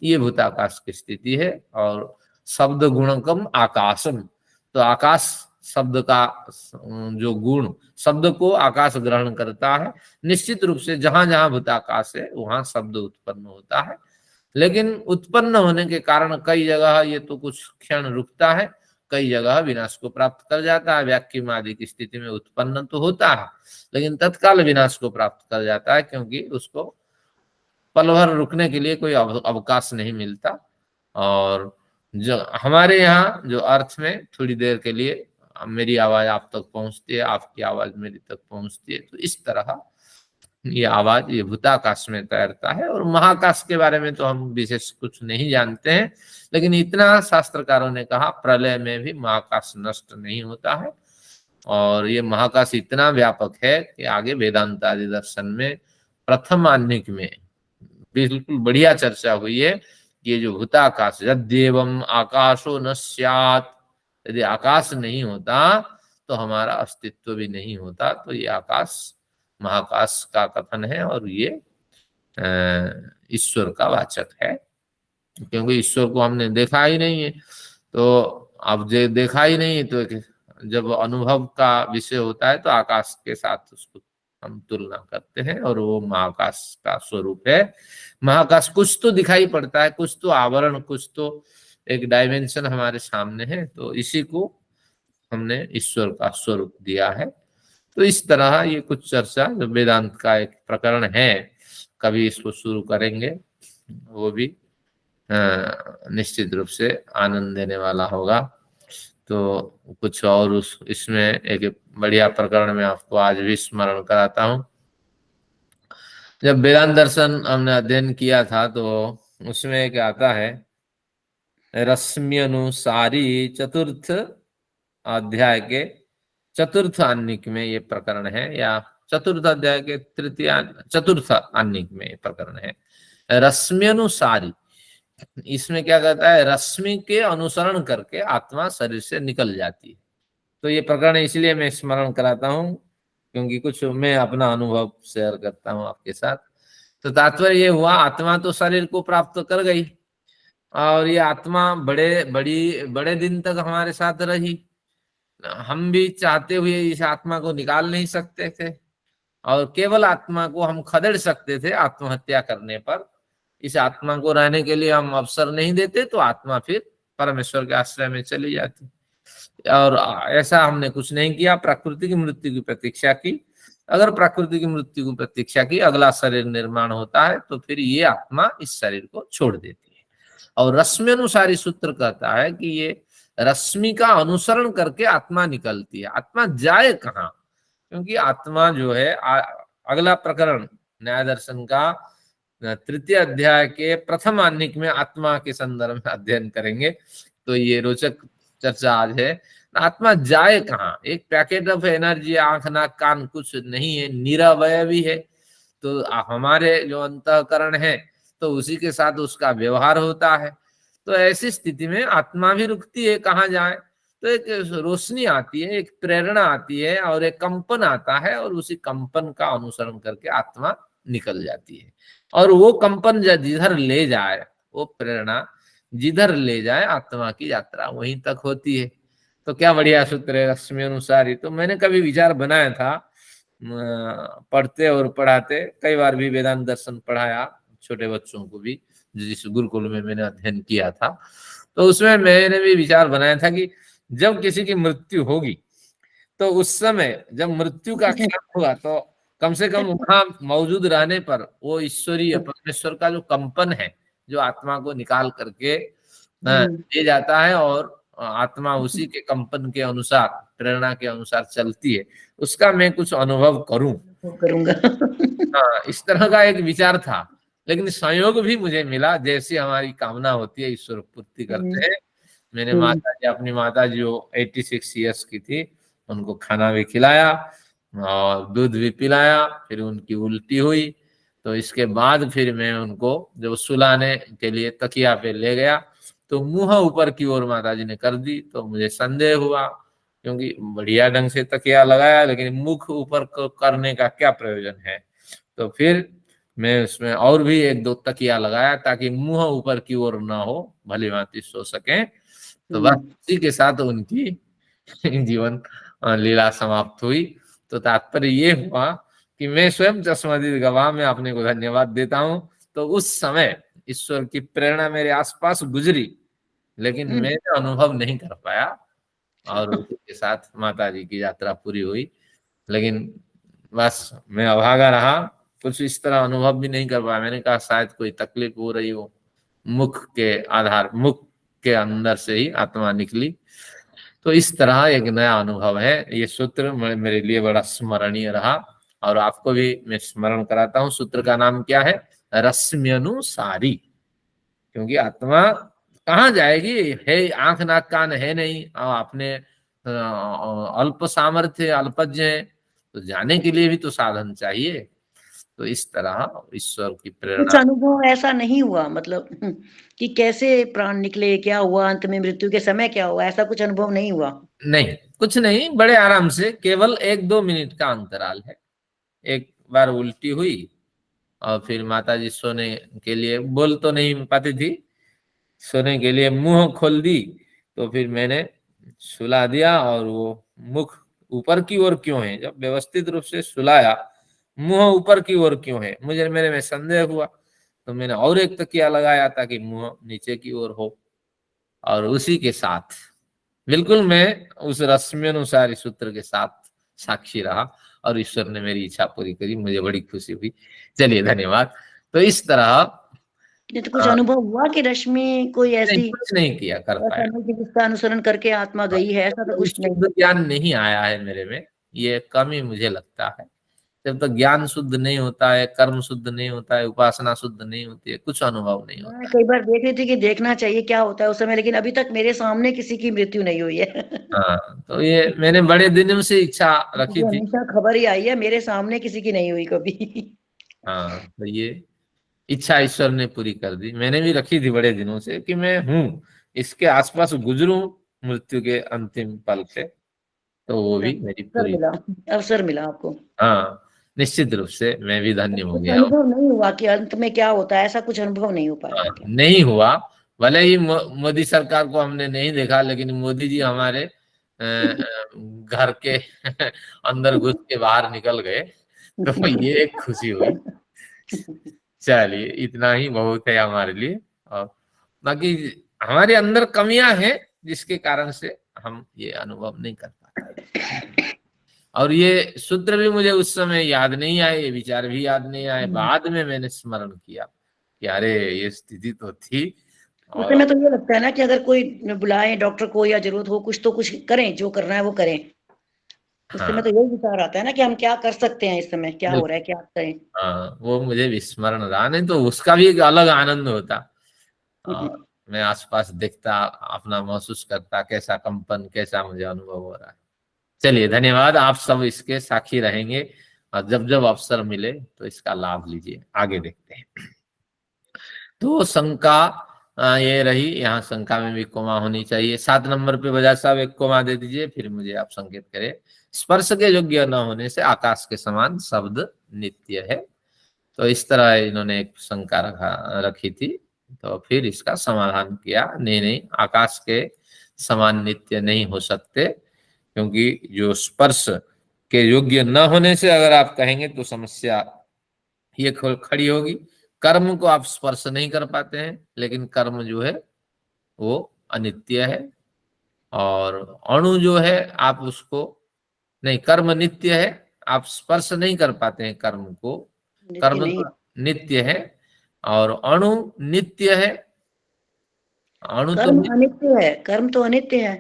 ये भूताकाश की स्थिति है। और शब्द गुणकम आकाशम, तो आकाश शब्द का जो गुण, शब्द को आकाश ग्रहण करता है। निश्चित रूप से जहां जहां भूताकाश है वहां शब्द उत्पन्न होता है, लेकिन उत्पन्न होने के कारण कई जगह ये तो कुछ क्षण रुकता है, कई जगह विनाश को प्राप्त कर जाता है। व्याक्यम आदि की स्थिति में उत्पन्न तो होता है लेकिन तत्काल विनाश को प्राप्त कर जाता है, क्योंकि उसको पल भर रुकने के लिए कोई अवकाश नहीं मिलता। और जो हमारे यहाँ जो अर्थ में थोड़ी देर के लिए मेरी आवाज आप तक पहुंचती है, आपकी आवाज मेरी तक पहुंचती है, तो इस तरह ये आवाज ये भूताकाश में तैरता है। और महाकाश के बारे में तो हम विशेष कुछ नहीं जानते हैं, लेकिन इतना शास्त्रकारों ने कहा प्रलय में भी महाकाश नष्ट नहीं होता है। और ये महाकाश इतना व्यापक है कि आगे वेदांत आदि दर्शन में प्रथम आह्निक में बिल्कुल बढ़िया चर्चा हुई है। ये जो भूताकाश, यद्येवं आकाशो न स्यात्, यदि आकाश नहीं होता तो हमारा अस्तित्व भी नहीं होता। तो ये आकाश महाकाश का कथन है और ये ईश्वर का वाचक है, क्योंकि ईश्वर को हमने देखा ही नहीं है। तो अब जो देखा ही नहीं है तो जब अनुभव का विषय होता है तो आकाश के साथ उसको हम तुलना करते हैं, और वो महाकाश का स्वरूप है। महाकाश कुछ तो दिखाई पड़ता है, कुछ तो आवरण, कुछ तो एक डायमेंशन हमारे सामने है, तो इसी को हमने ईश्वर का स्वरूप दिया है। तो इस तरह ये कुछ चर्चा जो वेदांत का एक प्रकरण है, कभी इसको शुरू करेंगे, वो भी निश्चित रूप से आनंद देने वाला होगा। तो कुछ और इसमें एक बढ़िया प्रकरण में आपको आज भी स्मरण कराता हूँ। जब वेदांत दर्शन हमने अध्ययन किया था तो उसमें एक आता है रश्मि अनुसारी चतुर्थ अध्याय के चतुर्थ आन्निक में ये प्रकरण है, या चतुर्थ अध्याय के चतुर्थ आन्निक में ये प्रकरण है। रश्मि अनुसारी, इसमें क्या कहता है, रश्मि के अनुसरण करके आत्मा शरीर से निकल जाती है। तो ये प्रकरण इसलिए मैं स्मरण कराता हूँ क्योंकि कुछ मैं अपना अनुभव शेयर करता हूँ आपके साथ। तो तात्पर्य ये हुआ, आत्मा तो शरीर को प्राप्त कर गई और ये आत्मा बड़े दिन तक हमारे साथ रही। हम भी चाहते हुए इस आत्मा को निकाल नहीं सकते थे और केवल आत्मा को हम खदेड़ सकते थे आत्महत्या करने पर। इस आत्मा को रहने के लिए हम अवसर नहीं देते तो आत्मा फिर परमेश्वर के आश्रय में चली जाती। और ऐसा हमने कुछ नहीं किया, प्रकृति की मृत्यु की प्रतीक्षा की। अगर प्रकृति की मृत्यु की प्रतीक्षा की, अगला शरीर निर्माण होता है तो फिर ये आत्मा इस शरीर को छोड़ देती है। और रश्मि अनुसारी सूत्र कहता है कि ये रश्मि का अनुसरण करके आत्मा निकलती है। आत्मा जाए कहाँ? क्योंकि आत्मा जो है, अगला प्रकरण न्याय दर्शन का तृतीय अध्याय के प्रथम आन्निक में आत्मा के संदर्भ में अध्ययन करेंगे, तो ये रोचक चर्चा आज है। आत्मा जाए कहाँ? एक पैकेट ऑफ एनर्जी, आंख नाक कान कुछ नहीं है, निरवयवी है। तो हमारे जो अंतःकरण है तो उसी के साथ उसका व्यवहार होता है। तो ऐसी स्थिति में आत्मा भी रुकती है, कहाँ जाए? तो एक रोशनी आती है, एक प्रेरणा आती है और एक कंपन आता है और उसी कंपन का अनुसरण करके आत्मा निकल जाती है। और वो कंपन जिधर ले जाए, वो प्रेरणा जिधर ले जाए, आत्मा की यात्रा वहीं तक होती है। तो क्या बढ़िया सूत्र है, रश्मि अनुसारी। तो मैंने कभी विचार बनाया था, पढ़ते और पढ़ाते, कई बार भी वेदांत दर्शन पढ़ाया छोटे बच्चों को भी, जिस गुरुकुल में मैंने अध्ययन किया था। तो उसमें मैंने भी विचार बनाया था कि जब किसी की मृत्यु होगी तो उस समय जब मृत्यु का क्षण होगा तो कम से कम वहां मौजूद रहने पर वो ईश्वरीय परमेश्वर का जो कंपन है, जो आत्मा को निकाल करके ले जाता है और आत्मा उसी के कंपन के अनुसार, प्रेरणा के अनुसार चलती है, उसका मैं कुछ अनुभव करूंगा। हाँ, इस तरह का एक विचार था। लेकिन संयोग भी मुझे मिला, जैसी हमारी कामना होती है ईश्वर पूर्ति करते हैं। मैंने अपनी माता जी जो 86 ईयर्स की थी, उनको खाना भी खिलाया और दूध भी पिलाया। फिर उनकी उल्टी हुई तो इसके बाद फिर मैं उनको जब सुलाने के लिए तकिया पे ले गया तो मुंह ऊपर की ओर माता जी ने कर दी। तो मुझे संदेह हुआ, क्योंकि बढ़िया ढंग से तकिया लगाया लेकिन मुख ऊपर करने का क्या प्रयोजन है। तो फिर मैं उसमें और भी 1-2 तकिया लगाया ताकि मुंह ऊपर की ओर ना हो, भली भांति सो सके। तो बस उसी के साथ उनकी जीवन लीला समाप्त हुई। तो तात्पर्य ये हुआ कि मैं स्वयं चश्मदीद गवाह में अपने को धन्यवाद देता हूँ। तो उस समय ईश्वर की प्रेरणा मेरे आसपास गुजरी, लेकिन मैंने अनुभव नहीं कर पाया और उसी के साथ माता जी की यात्रा पूरी हुई। लेकिन बस मैं अभागा रहा, कुछ इस तरह अनुभव भी नहीं कर पाया। मैंने कहा शायद कोई तकलीफ हो रही हो, मुख के अंदर से ही आत्मा निकली। तो इस तरह एक नया अनुभव है। ये सूत्र मेरे लिए बड़ा स्मरणीय रहा और आपको भी मैं स्मरण कराता हूँ। सूत्र का नाम क्या है? रश्मि अनुसारी। क्योंकि आत्मा कहाँ जाएगी? है, आंख नाक कान है नहीं, आपने अल्प सामर्थ्य, अल्पज्ञ है, तो जाने के लिए भी तो साधन चाहिए। तो इस तरह ईश्वर की प्रेरणा। कुछ अनुभव ऐसा नहीं हुआ, मतलब कि कैसे प्राण निकले, क्या हुआ अंत में, मृत्यु के समय क्या हुआ, ऐसा कुछ अनुभव नहीं हुआ? नहीं, कुछ नहीं, बड़े आराम से, केवल 1-2 मिनट का अंतराल है। एक बार उल्टी हुई और फिर माताजी सोने के लिए, बोल तो नहीं पाती थी, सोने के लिए मुंह खोल दी। तो फिर मैंने सुला दिया और वो मुख ऊपर की ओर क्यों है, जब व्यवस्थित रूप से सुलाया, मुंह ऊपर की ओर क्यों है, मेरे में संदेह हुआ। तो मैंने और एक तकिया लगाया ताकि मुंह नीचे की ओर हो। और उसी के साथ बिल्कुल मैं उस रश्मि अनुसारी सूत्र के साथ साक्षी रहा और ईश्वर ने मेरी इच्छा पूरी करी। मुझे बड़ी खुशी हुई। चलिए, धन्यवाद। तो इस तरह तो कुछ अनुभव हुआ कि रश्मि कोई ऐसी कुछ नहीं किया कर पाया, जिसका अनुसरण करके आत्मा गई है, ऐसा तो कुछ नहीं। ज्ञान नहीं आया है मेरे में, ये कमी मुझे लगता है। जब तक ज्ञान शुद्ध नहीं होता है, कर्म शुद्ध नहीं होता है, उपासना शुद्ध नहीं होती है, कुछ अनुभव नहीं होता। मैं कई बार देख रही थी कि देखना चाहिए क्या होता है उस समय, लेकिन अभी तक मेरे सामने किसी की मृत्यु नहीं हुई है। हाँ, तो ये मैंने बड़े दिनों से इच्छा रखी मुझे थी। हमेशा खबर ही आई है, मेरे सामने किसी की नहीं हुई कभी। हाँ, तो ये इच्छा ईश्वर ने पूरी कर दी। मैंने भी रखी थी बड़े दिनों से कि मैं हूँ, इसके आसपास गुजरूं मृत्यु के अंतिम पल से, तो वो भी मेरी अवसर पूरी। मिला, अवसर मिला आपको। हाँ, निश्चित रूप से मैं भी धन्य हो कुछ गया हूँ। अनुभव नहीं हुआ कि अंत में क्या होता है, ऐसा कुछ अनुभव नहीं हो पाया हाँ, क्या? नहीं हुआ। भले ही मोदी सरकार को हमने नहीं देखा, लेकिन मोदी जी हमारे घर के अंदर घुस के बाहर निकल गए, तो ये एक खुशी हुई। चलिए, इतना ही बहुत है हमारे लिए। और बाकी हमारे अंदर कमियां हैं जिसके कारण से हम ये अनुभव नहीं कर पाते। और ये सूत्र भी मुझे उस समय याद नहीं आए, ये विचार भी याद नहीं आए, बाद में मैंने स्मरण किया कि अरे ये स्थिति तो थी। उस और समय तो ये लगता है ना कि अगर कोई बुलाए डॉक्टर को या जरूरत हो कुछ तो कुछ करें, जो करना है वो करें। उस समय तो हाँ, यही विचार आता है ना कि हम क्या कर सकते हैं, इस समय क्या हो रहा है, क्या करें। हाँ, वो मुझे विस्मरण रहा, नहीं तो उसका भी एक अलग आनंद होता। और मैं आसपास देखता, अपना महसूस करता, कैसा कंपन, कैसा मुझे अनुभव हो रहा है। चलिए, धन्यवाद। आप सब इसके साक्षी रहेंगे, और जब जब अवसर मिले तो इसका लाभ लीजिए। आगे देखते हैं। तो शंका ये रही, यहाँ शंका में भी कोमा होनी चाहिए। 7 नंबर पे बजाज साहब एक कोमा दे दीजिए, फिर मुझे आप संकेत करें। स्पर्श के योग्य न होने से आकाश के समान शब्द नित्य है। तो इस तरह इन्होंने एक शंका रखी थी। तो फिर इसका समाधान किया, नहीं नहीं, आकाश के समान नित्य नहीं हो सकते, क्योंकि जो स्पर्श के योग्य न होने से अगर आप कहेंगे तो समस्या ये खड़ी होगी। कर्म को आप स्पर्श नहीं कर पाते हैं, लेकिन कर्म जो है वो अनित्य है। और अणु जो है आप उसको, नहीं, कर्म नित्य है, आप स्पर्श नहीं कर पाते हैं कर्म को। नित्य कर्म नहीं तो है। नित्य है, और अणु नित्य है। अणु तो कर्म अनित्य है, कर्म तो अनित्य है।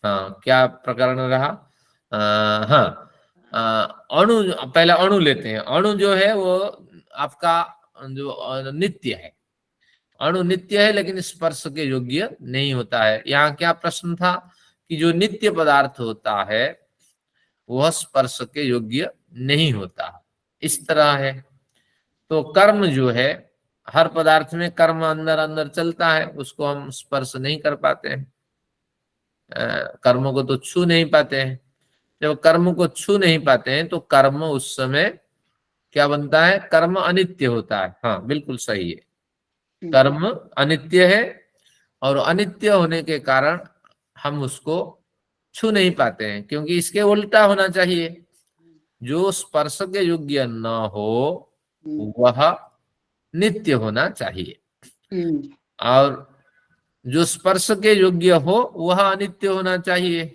हाँ, क्या प्रकरण रहा? हाँ, अणु, पहले अणु लेते हैं। अणु जो है वो आपका जो नित्य है। अणु नित्य है, लेकिन स्पर्श के योग्य नहीं होता है। यहाँ क्या प्रश्न था कि जो नित्य पदार्थ होता है वह स्पर्श के योग्य नहीं होता, इस तरह है। तो कर्म जो है, हर पदार्थ में कर्म अंदर अंदर चलता है, उसको हम स्पर्श नहीं कर पाते हैं। कर्म को तो छू नहीं पाते हैं। जब कर्म को छू नहीं पाते हैं तो कर्म उस समय क्या बनता है? कर्म अनित्य होता है। हाँ, बिल्कुल सही है, कर्म अनित्य है, और अनित्य होने के कारण हम उसको छू नहीं पाते हैं, क्योंकि इसके उल्टा होना चाहिए। जो स्पर्श के योग्य न हो वह नित्य होना चाहिए, और जो स्पर्श के योग्य हो वह अनित्य होना चाहिए,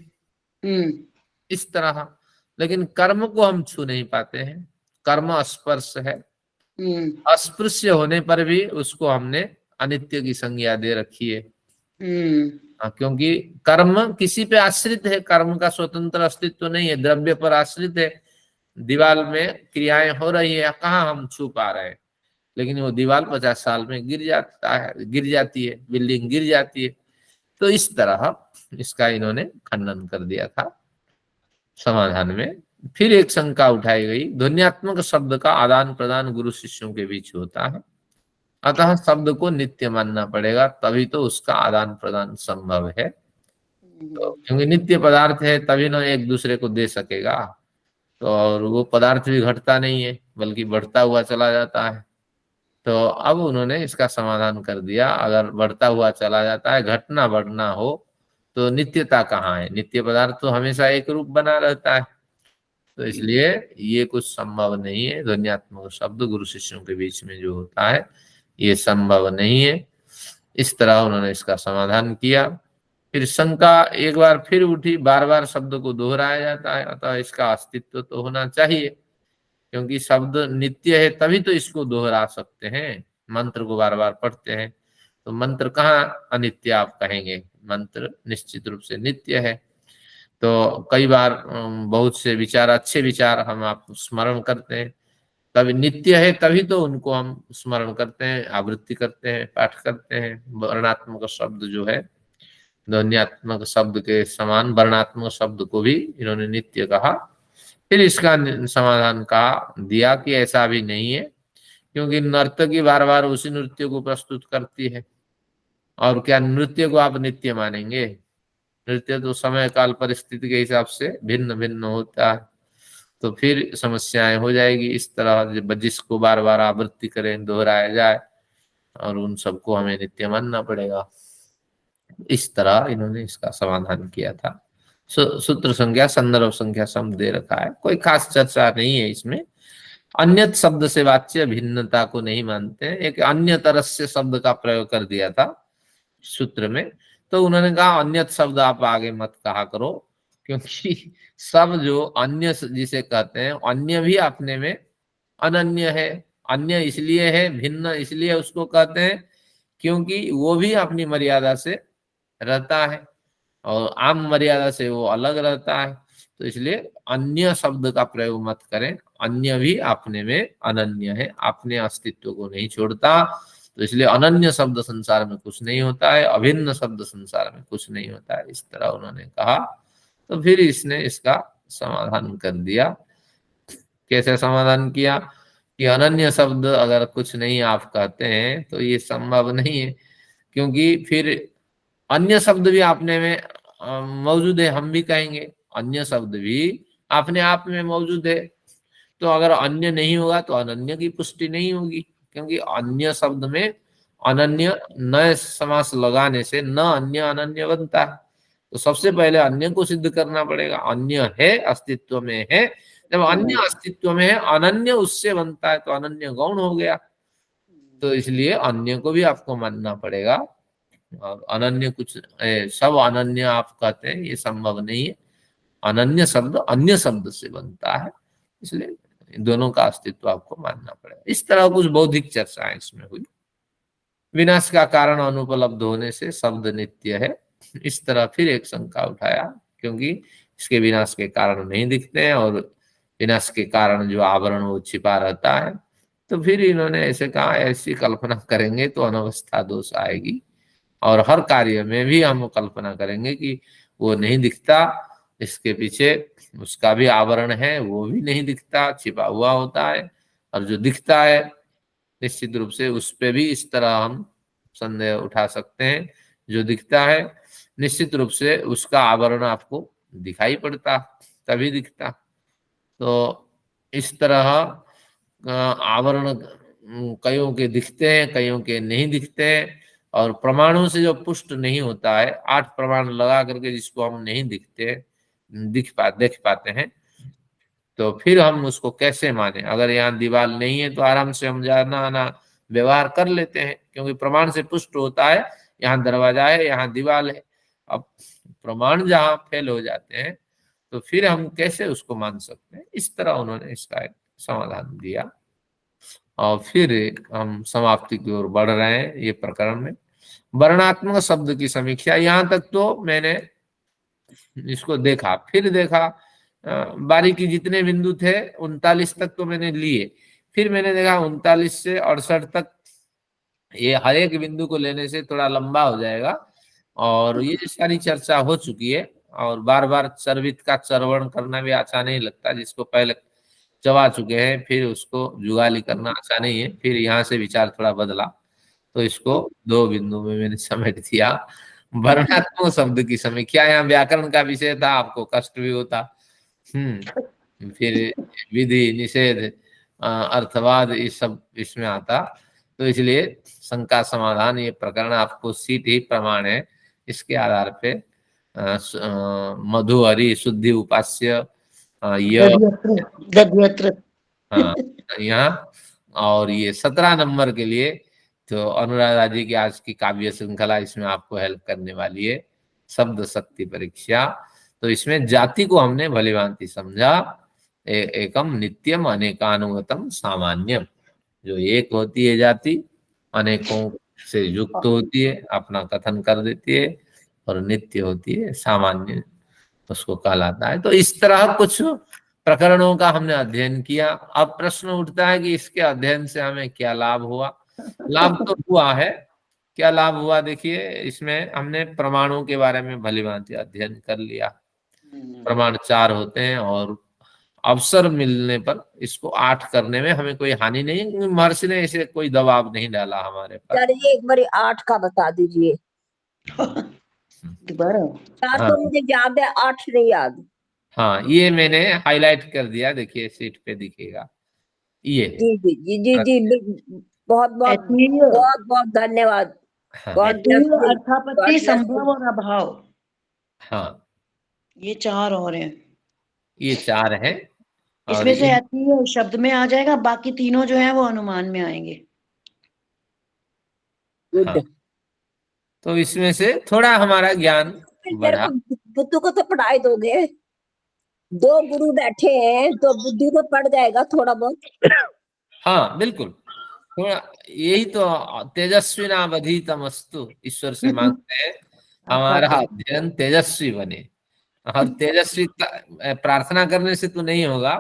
इस तरह। लेकिन कर्म को हम छू नहीं पाते हैं, कर्म स्पर्श है। अस्पृश्य होने पर भी उसको हमने अनित्य की संज्ञा दे रखी है। क्योंकि कर्म किसी पे आश्रित है, कर्म का स्वतंत्र अस्तित्व तो नहीं है, द्रव्य पर आश्रित है। दीवार में क्रियाएं हो रही है, कहाँ हम छू पा रहे हैं? लेकिन वो दीवार 50 साल में गिर जाता है, गिर जाती है, बिल्डिंग गिर जाती है। तो इस तरह इसका इन्होंने खंडन कर दिया था समाधान में। फिर एक शंका उठाई गई, ध्वन्यात्मक शब्द का आदान प्रदान गुरु शिष्यों के बीच होता है, अतः शब्द को नित्य मानना पड़ेगा, तभी तो उसका आदान प्रदान संभव है। तो क्योंकि नित्य पदार्थ है तभी ना एक दूसरे को दे सकेगा। तो और वो पदार्थ भी घटता नहीं है, बल्कि बढ़ता हुआ चला जाता है। तो अब उन्होंने इसका समाधान कर दिया, अगर बढ़ता हुआ चला जाता है, घटना बढ़ना हो, तो नित्यता कहाँ है? नित्य पदार्थ तो हमेशा एक रूप बना रहता है। तो इसलिए ये कुछ संभव नहीं है, ध्वन्यात्मक शब्द गुरु शिष्यों के बीच में जो होता है ये संभव नहीं है। इस तरह उन्होंने इसका समाधान किया। फिर शंका एक बार फिर उठी, बार बार शब्द को दोहराया जाता है, अतः इसका अस्तित्व तो होना चाहिए, क्योंकि शब्द नित्य है तभी तो इसको दोहरा सकते हैं। मंत्र को बार बार पढ़ते हैं, तो मंत्र कहाँ अनित्य आप कहेंगे? मंत्र निश्चित रूप से नित्य है। तो कई बार बहुत से विचार, अच्छे विचार हम आप स्मरण करते हैं, कभी नित्य है तभी तो उनको हम स्मरण करते हैं, आवृत्ति करते हैं, पाठ करते हैं। वर्णात्मक शब्द जो है, ध्वन्यात्मक शब्द के समान वर्णात्मक शब्द को भी इन्होंने नित्य कहा। फिर इसका समाधान कहा दिया कि ऐसा भी नहीं है, क्योंकि नर्तकी बार बार उसी नृत्य को प्रस्तुत करती है, और क्या नृत्य को आप नित्य मानेंगे? नृत्य तो समय काल परिस्थिति के हिसाब से भिन्न भिन्न होता है, तो फिर समस्याएं हो जाएगी। इस तरह जिसको बार बार आवृत्ति करें, दोहराया जाए, और उन सबको हमें नित्य मानना पड़ेगा। इस तरह इन्होंने इसका समाधान किया था। सूत्र संख्या, संदर्भ संख्या सब दे रखा है, कोई खास चर्चा नहीं है इसमें। अन्यत शब्द से वाच्य भिन्नता को नहीं मानते हैं। एक अन्य तरह से शब्द का प्रयोग कर दिया था सूत्र में, तो उन्होंने कहा अन्यत शब्द आप आगे मत कहा करो, क्योंकि सब जो अन्य जिसे कहते हैं, अन्य भी अपने में अनन्य है। अन्य इसलिए है, भिन्न इसलिए उसको कहते हैं क्योंकि वो भी अपनी मर्यादा से रहता है और आम मर्यादा से वो अलग रहता है। तो इसलिए अन्य शब्द का प्रयोग मत करें। अन्य भी अपने में अनन्य है, अपने अस्तित्व को नहीं छोड़ता। तो इसलिए अनन्य शब्द संसार में कुछ नहीं होता है, अभिन्न शब्द संसार में कुछ नहीं होता है, इस तरह उन्होंने कहा। तो फिर इसने इसका समाधान कर दिया। कैसे समाधान किया कि अनन्य शब्द अगर कुछ नहीं आप कहते हैं तो ये संभव नहीं है, क्योंकि फिर अन्य शब्द भी अपने में मौजूद है। हम भी कहेंगे अन्य शब्द भी अपने आप में मौजूद है, तो अगर अन्य नहीं होगा तो अनन्य की पुष्टि नहीं होगी, क्योंकि अन्य शब्द में अनन्य नए समास लगाने से न अन्य अनन्य बनता है। तो सबसे पहले अन्य को सिद्ध करना पड़ेगा। अन्य है, अस्तित्व में है, जब अन्य अस्तित्व में है, अनन्य उससे बनता है, तो अनन्य गौण हो गया। तो इसलिए अन्य को भी आपको मानना पड़ेगा। और अनन्य कुछ सब अनन्य आप कहते हैं, ये संभव नहीं है। अनन्य शब्द अन्य शब्द से बनता है, इसलिए दोनों का अस्तित्व आपको मानना पड़ेगा। इस तरह कुछ बौद्धिक चर्चाएं इसमें हुई। विनाश का कारण अनुपलब्ध होने से शब्द नित्य है, इस तरह फिर एक शंका उठाया, क्योंकि इसके विनाश के कारण नहीं दिखते हैं और विनाश के कारण जो आवरण वो छिपा रहता है। तो फिर इन्होंने ऐसे कहा, ऐसी कल्पना करेंगे तो अनवस्था दोष आएगी, और हर कार्य में भी हम कल्पना करेंगे कि वो नहीं दिखता, इसके पीछे उसका भी आवरण है, वो भी नहीं दिखता, छिपा हुआ होता है, और जो दिखता है निश्चित रूप से उस पे भी इस तरह हम संदेह उठा सकते हैं। जो दिखता है निश्चित रूप से उसका आवरण आपको दिखाई पड़ता, तभी दिखता। तो इस तरह आवरण कईयों के दिखते हैं, कईयों के नहीं दिखते हैं, और प्रमाणों से जो पुष्ट नहीं होता है, 8 प्रमाण लगा करके जिसको हम नहीं देख पाते हैं, तो फिर हम उसको कैसे माने? अगर यहाँ दीवार नहीं है तो आराम से हम जाना आना व्यवहार कर लेते हैं, क्योंकि प्रमाण से पुष्ट होता है, यहाँ दरवाजा है, यहाँ दीवार है। अब प्रमाण जहाँ फेल हो जाते हैं तो फिर हम कैसे उसको मान सकते हैं? इस तरह उन्होंने इसका एक समाधान दिया। और फिर हम समाप्ति की ओर बढ़ रहे हैं ये प्रकरण में। वर्णात्मक शब्द की समीक्षा, यहाँ तक तो मैंने इसको देखा, फिर देखा, बारीकी जितने बिंदु थे 39 तक तो मैंने लिए, फिर मैंने देखा 39 से 68 तक ये हर एक बिंदु को लेने से थोड़ा लंबा हो जाएगा, और ये सारी चर्चा हो चुकी है, और बार बार चर्वित का चरवण करना भी अच्छा नहीं लगता। जिसको पहले चबा चुके हैं फिर उसको जुगाली करना अच्छा नहीं है। फिर यहाँ से विचार थोड़ा बदला, तो इसको 2 बिंदु में मैंने समेट दिया। वर्णात्मक शब्द की समीक्षा, यहाँ व्याकरण का विषय था, आपको कष्ट भी होता। फिर विधि, निषेध, अर्थवाद, ये सब इसमें आता। तो इसलिए शंका समाधान ये प्रकरण आपको सीट ही प्रमाण है। इसके आधार पे मधु हरि शुद्धि उपास्य यहाँ, और ये 17 नंबर के लिए तो अनुराधा जी की आज की काव्य श्रृंखला इसमें आपको हेल्प करने वाली है, शब्द शक्ति परीक्षा। तो इसमें जाति को हमने भली भांति समझा। एकम नित्यम अनेकानुगतम सामान्यम, जो एक होती है जाति, अनेकों से युक्त होती है, अपना कथन कर देती है, और नित्य होती है, सामान्य उसको कहलाता है। तो इस तरह कुछ प्रकरणों का हमने अध्ययन किया। अब प्रश्न उठता है कि इसके अध्ययन से हमें क्या लाभ हुआ। लाभ तो हुआ है। क्या लाभ हुआ देखिए, इसमें हमने प्रमाणों के बारे में भलीभांति अध्ययन कर लिया। प्रमाण 4 होते हैं और अवसर मिलने पर इसको 8 करने में हमें कोई हानि नहीं, क्योंकि महर्षि ने इसे कोई दबाव नहीं डाला हमारे पर। चलिए एक बारी 8 का बता दीजिए। दोबारा 4 हाँ तो मुझे याद है, 8 नहीं याद। हाँ, ये मैंने हाईलाइट कर दिया, देखिए सीट पे दिखेगा ये। जी जी जी जी जी, बहुत बहुत अतीय बहुत बहुत धन्यवाद। हाँ गॉड ब्लेस यू, अर्थापत्ति, गॉड ब्लेस संभव यू। और अभाव, हाँ, ये 4 और हैं। ये 4 हैं और इसमें से इन अतीय शब्द में आ जाएगा, बाकी तीनों जो है वो अनुमान में आएंगे। हाँ, गुड। तो इसमें से थोड़ा हमारा ज्ञान मेरे बढ़ा। को बुद्धू को तो पढ़ाई दोगे? 2 गुरु बैठे हैं तो बुद्धू तो पड़ जाएगा थोड़ा बहुत। हाँ बिल्कुल, थोड़ा यही तो तेजस्वी नावधीतमस्तु ईश्वर से मांगते हैं, हमारा अध्ययन तेजस्वी बने। और तेजस्वी प्रार्थना करने से तो नहीं होगा,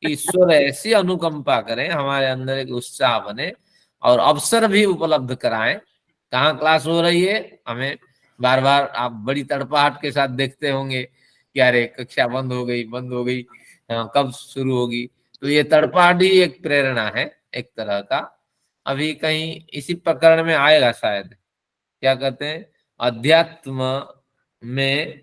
कि ईश्वर ऐसी अनुकंपा करें, हमारे अंदर एक उत्साह बने और अवसर भी उपलब्ध कराएं। कहाँ क्लास हो रही है, हमें बार बार आप बड़ी तड़पाहट के साथ देखते होंगे कि अरे कक्षा बंद हो गई, बंद हो गई, कब शुरू होगी। तो ये तड़पाहट ही एक प्रेरणा है एक तरह का। अभी कहीं इसी प्रकरण में आएगा शायद, क्या कहते हैं, अध्यात्म में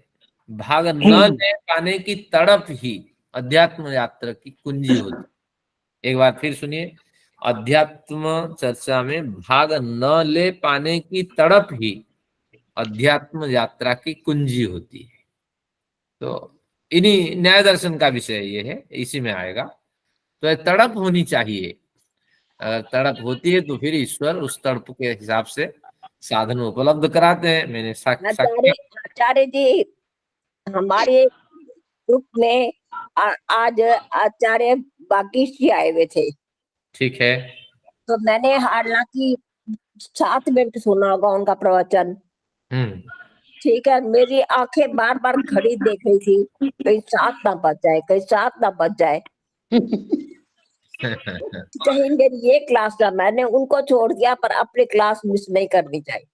भाग न ले पाने की तड़प ही अध्यात्म यात्रा की कुंजी होती। एक बार फिर सुनिए, अध्यात्म चर्चा में भाग न ले पाने की तड़प ही अध्यात्म यात्रा की कुंजी होती है। तो इन्हीं न्याय दर्शन का विषय ये है, इसी में आएगा। तो एक तड़प होनी चाहिए, अगर तड़प होती है तो फिर ईश्वर उस तड़प के हिसाब से साधन उपलब्ध कराते हैं। मैंने आचार्य आचार्य जी, हमारे ग्रुप में आज आचार्य बागीश जी आए हुए थे। ठीक है। तो मैंने हालांकि 7 मिनट सुना होगा उनका प्रवचन। ठीक है, मेरी आंखें बार बार घड़ी देख रही थी, कहीं 7 ना बज जाए, कहीं 7 ना बज जाए, कहीं मेरी ये क्लास ना, मैंने उनको छोड़ दिया, पर अपनी क्लास मिस नहीं करनी चाहिए।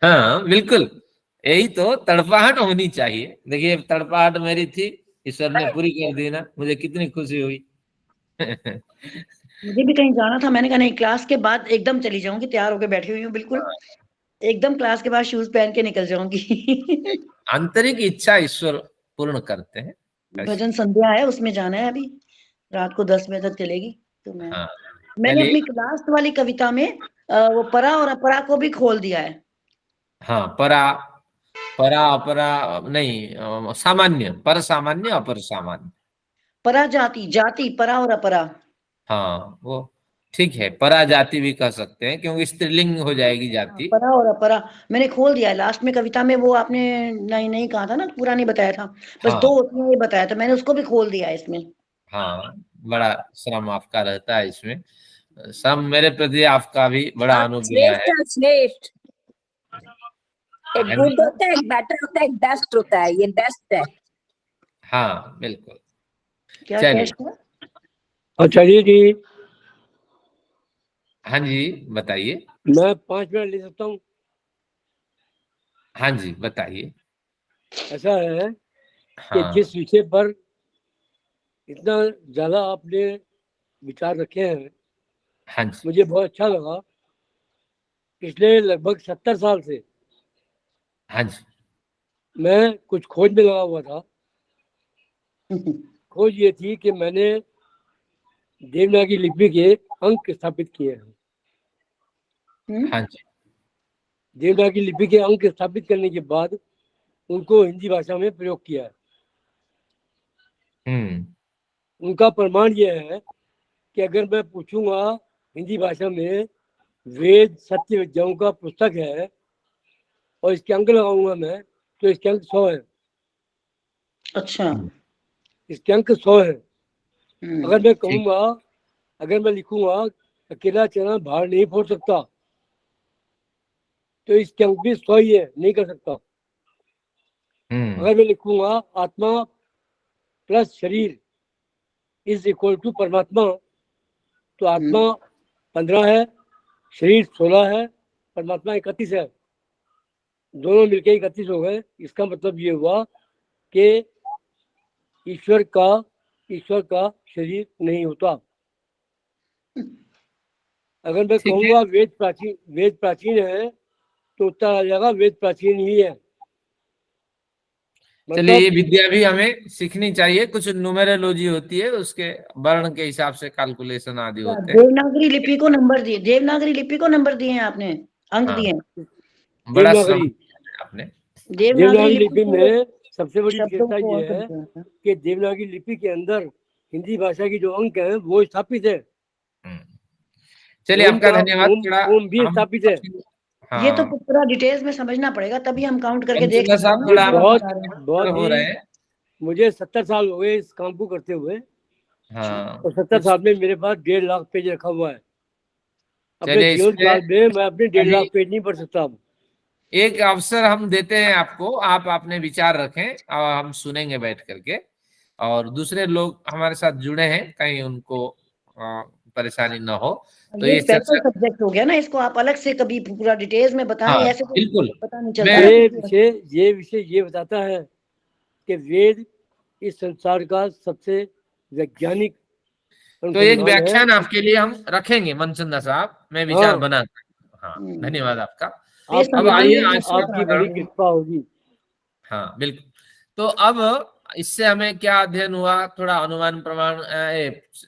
हाँ बिल्कुल, यही तो तड़पाहट होनी चाहिए। देखिए तड़पाहट मेरी थी, ईश्वर ने पूरी कर दी ना, मुझे कितनी खुशी हुई। मुझे भी कहीं जाना था, मैंने कहा नहीं क्लास के बाद एकदम चली जाऊंगी, तैयार होकर बैठी हुई हूँ बिल्कुल, एकदम क्लास के बाद शूज पहन के निकल जाऊंगी। आंतरिक इच्छा ईश्वर पूर्ण करते हैं। भजन संध्या है, उसमें जाना है अभी, रात को 10 बजे तक चलेगी। तो हाँ, मैंने चलिए। अपनी लास्ट वाली कविता में वो परा और अपरा को भी खोल दिया है। हाँ, परा परा अपरा नहीं, सामान्य, पर सामान्य अपर सामान्य। परा जाति, जाति परा और अपरा। हाँ वो ठीक है, परा जाति भी कह सकते हैं, क्योंकि स्त्रीलिंग हो जाएगी जाति। परा और अपरा मैंने खोल दिया है लास्ट में कविता में। वो आपने नहीं कहा था ना, पूरा नहीं बताया था, बस हाँ 2 होती हैं ये बताया था मैंने, उसको भी खोल दिया है इसमें। हाँ, बड़ा श्रम आपका रहता है इसमें, सब मेरे प्रति आपका भी बड़ा अनुग्रह है। श्रेष्ठ श्रेष्ठ, एक गुड होता है, एक बेटर होता है, एक बेस्ट होता है, ये बेस्ट है। हाँ बिल्कुल। क्या चलिए, टेस्ट है? आचार्य जी, हाँ जी बताइए। मैं 5 मिनट ले सकता हूँ? हाँ जी बताइए। ऐसा है कि हाँ जिस विषय पर इतना ज्यादा आपने विचार रखे हैं, हाँ जी मुझे बहुत अच्छा लगा। पिछले लगभग 70 साल से हाँ जी मैं कुछ खोज में लगा हुआ था। खोज ये थी कि मैंने देवनागरी लिपि के अंक स्थापित किए हैं। हाँ जी देवनागरी लिपि के अंक स्थापित करने के बाद उनको हिंदी भाषा में प्रयोग किया है। उनका प्रमाण यह है कि अगर मैं पूछूंगा हिंदी भाषा में वेद सत्य विद्याओं का पुस्तक है और इसके अंक लगाऊंगा मैं, तो इसके अंक 100 है। अच्छा, इसके अंक 100 है। अगर मैं ठीक। कहूंगा, अगर मैं लिखूंगा अकेला चना भार नहीं फोड़ सकता, तो इसके अंक भी 100 ही है, नहीं कर सकता। अगर मैं लिखूंगा आत्मा प्लस शरीर इज इक्वल टू परमात्मा, तो आत्मा 15 है, शरीर 16 है, परमात्मा 31 है, दोनों मिलके 31 हो गए। इसका मतलब ये हुआ कि ईश्वर का शरीर नहीं होता। अगर मैं ठीक है। कहूँगा वेद प्राचीन है, तो उत्तर आ जाएगा वेद प्राचीन ही है। चलिए, ये मतलब विद्या भी हमें सीखनी चाहिए। कुछ न्यूमेरोलॉजी होती है, उसके वर्ण के हिसाब से कैलकुलेशन आदि होते हैं। देवनागरी लिपि को नंबर दिए, देवनागरी लिपि को नंबर दिए हैं आपने, अंक हाँ। दिए हैं। बड़ा देवनागरी श्रम किया आपने। देवनागरी लिपि को में सबसे बड़ी शब्दों विशेषता को ये है करते हैं। कि देवनागरी लिपि के अंदर हिंदी भाषा की जो अंक है वो स्थापित है। हम्म। चलिए, आपका धन्यवाद। थोड़ा ओम भी हम स्थापित है। ये तो हाँ, पूरा डिटेल्स में समझना पड़ेगा, तभी हम काउंट करके देख मनचंदा सकते साहब, हैं थोड़ा जो हम आप बहुत बता रहे हैं। बहुत हो रहे ही हैं। मुझे 70 साल हो गए इस काम को करते हुए, हाँ, और 70 साल में मेरे पास 1.5 लाख पेज रखा हुआ है। अपने चलिए, जीवन इसमें काल में मैं अपने 1.5 अभी लाख पेज नहीं पढ़ सकता अब। एक अवसर हम देते हैं आपको, आप अपने विचार रखें और हम सुनेंगे बैठ करके। और दूसरे लोग हमारे साथ जुड़े हैं, कहीं उनको परेशानी ना हो, तो ये ये स्पेशल चर्चा। सब्जेक्ट हो गया ना, इसको आप अलग से कभी पूरा डिटेल्स में बताएं, हाँ, ऐसे तो बिल्कुल। पता नहीं चलता मैं ना ये विषय ये बताता है कि वेद इस संसार का सबसे वैज्ञानिक तो एक अनुसंधान है। व्याख्यान आपके लिए हम रखेंगे मनचंदा साहब, मैं विचार हाँ, बना। हाँ, धन्यवाद आपका। ये अब संविधान आइए में भी आज का आपकी बड़ी प्रकरण। कृपा होगी। हाँ, बिल्कुल। तो अब इससे हमें क्या अध्ययन हुआ? थोड़ा अनुमान प्रमाण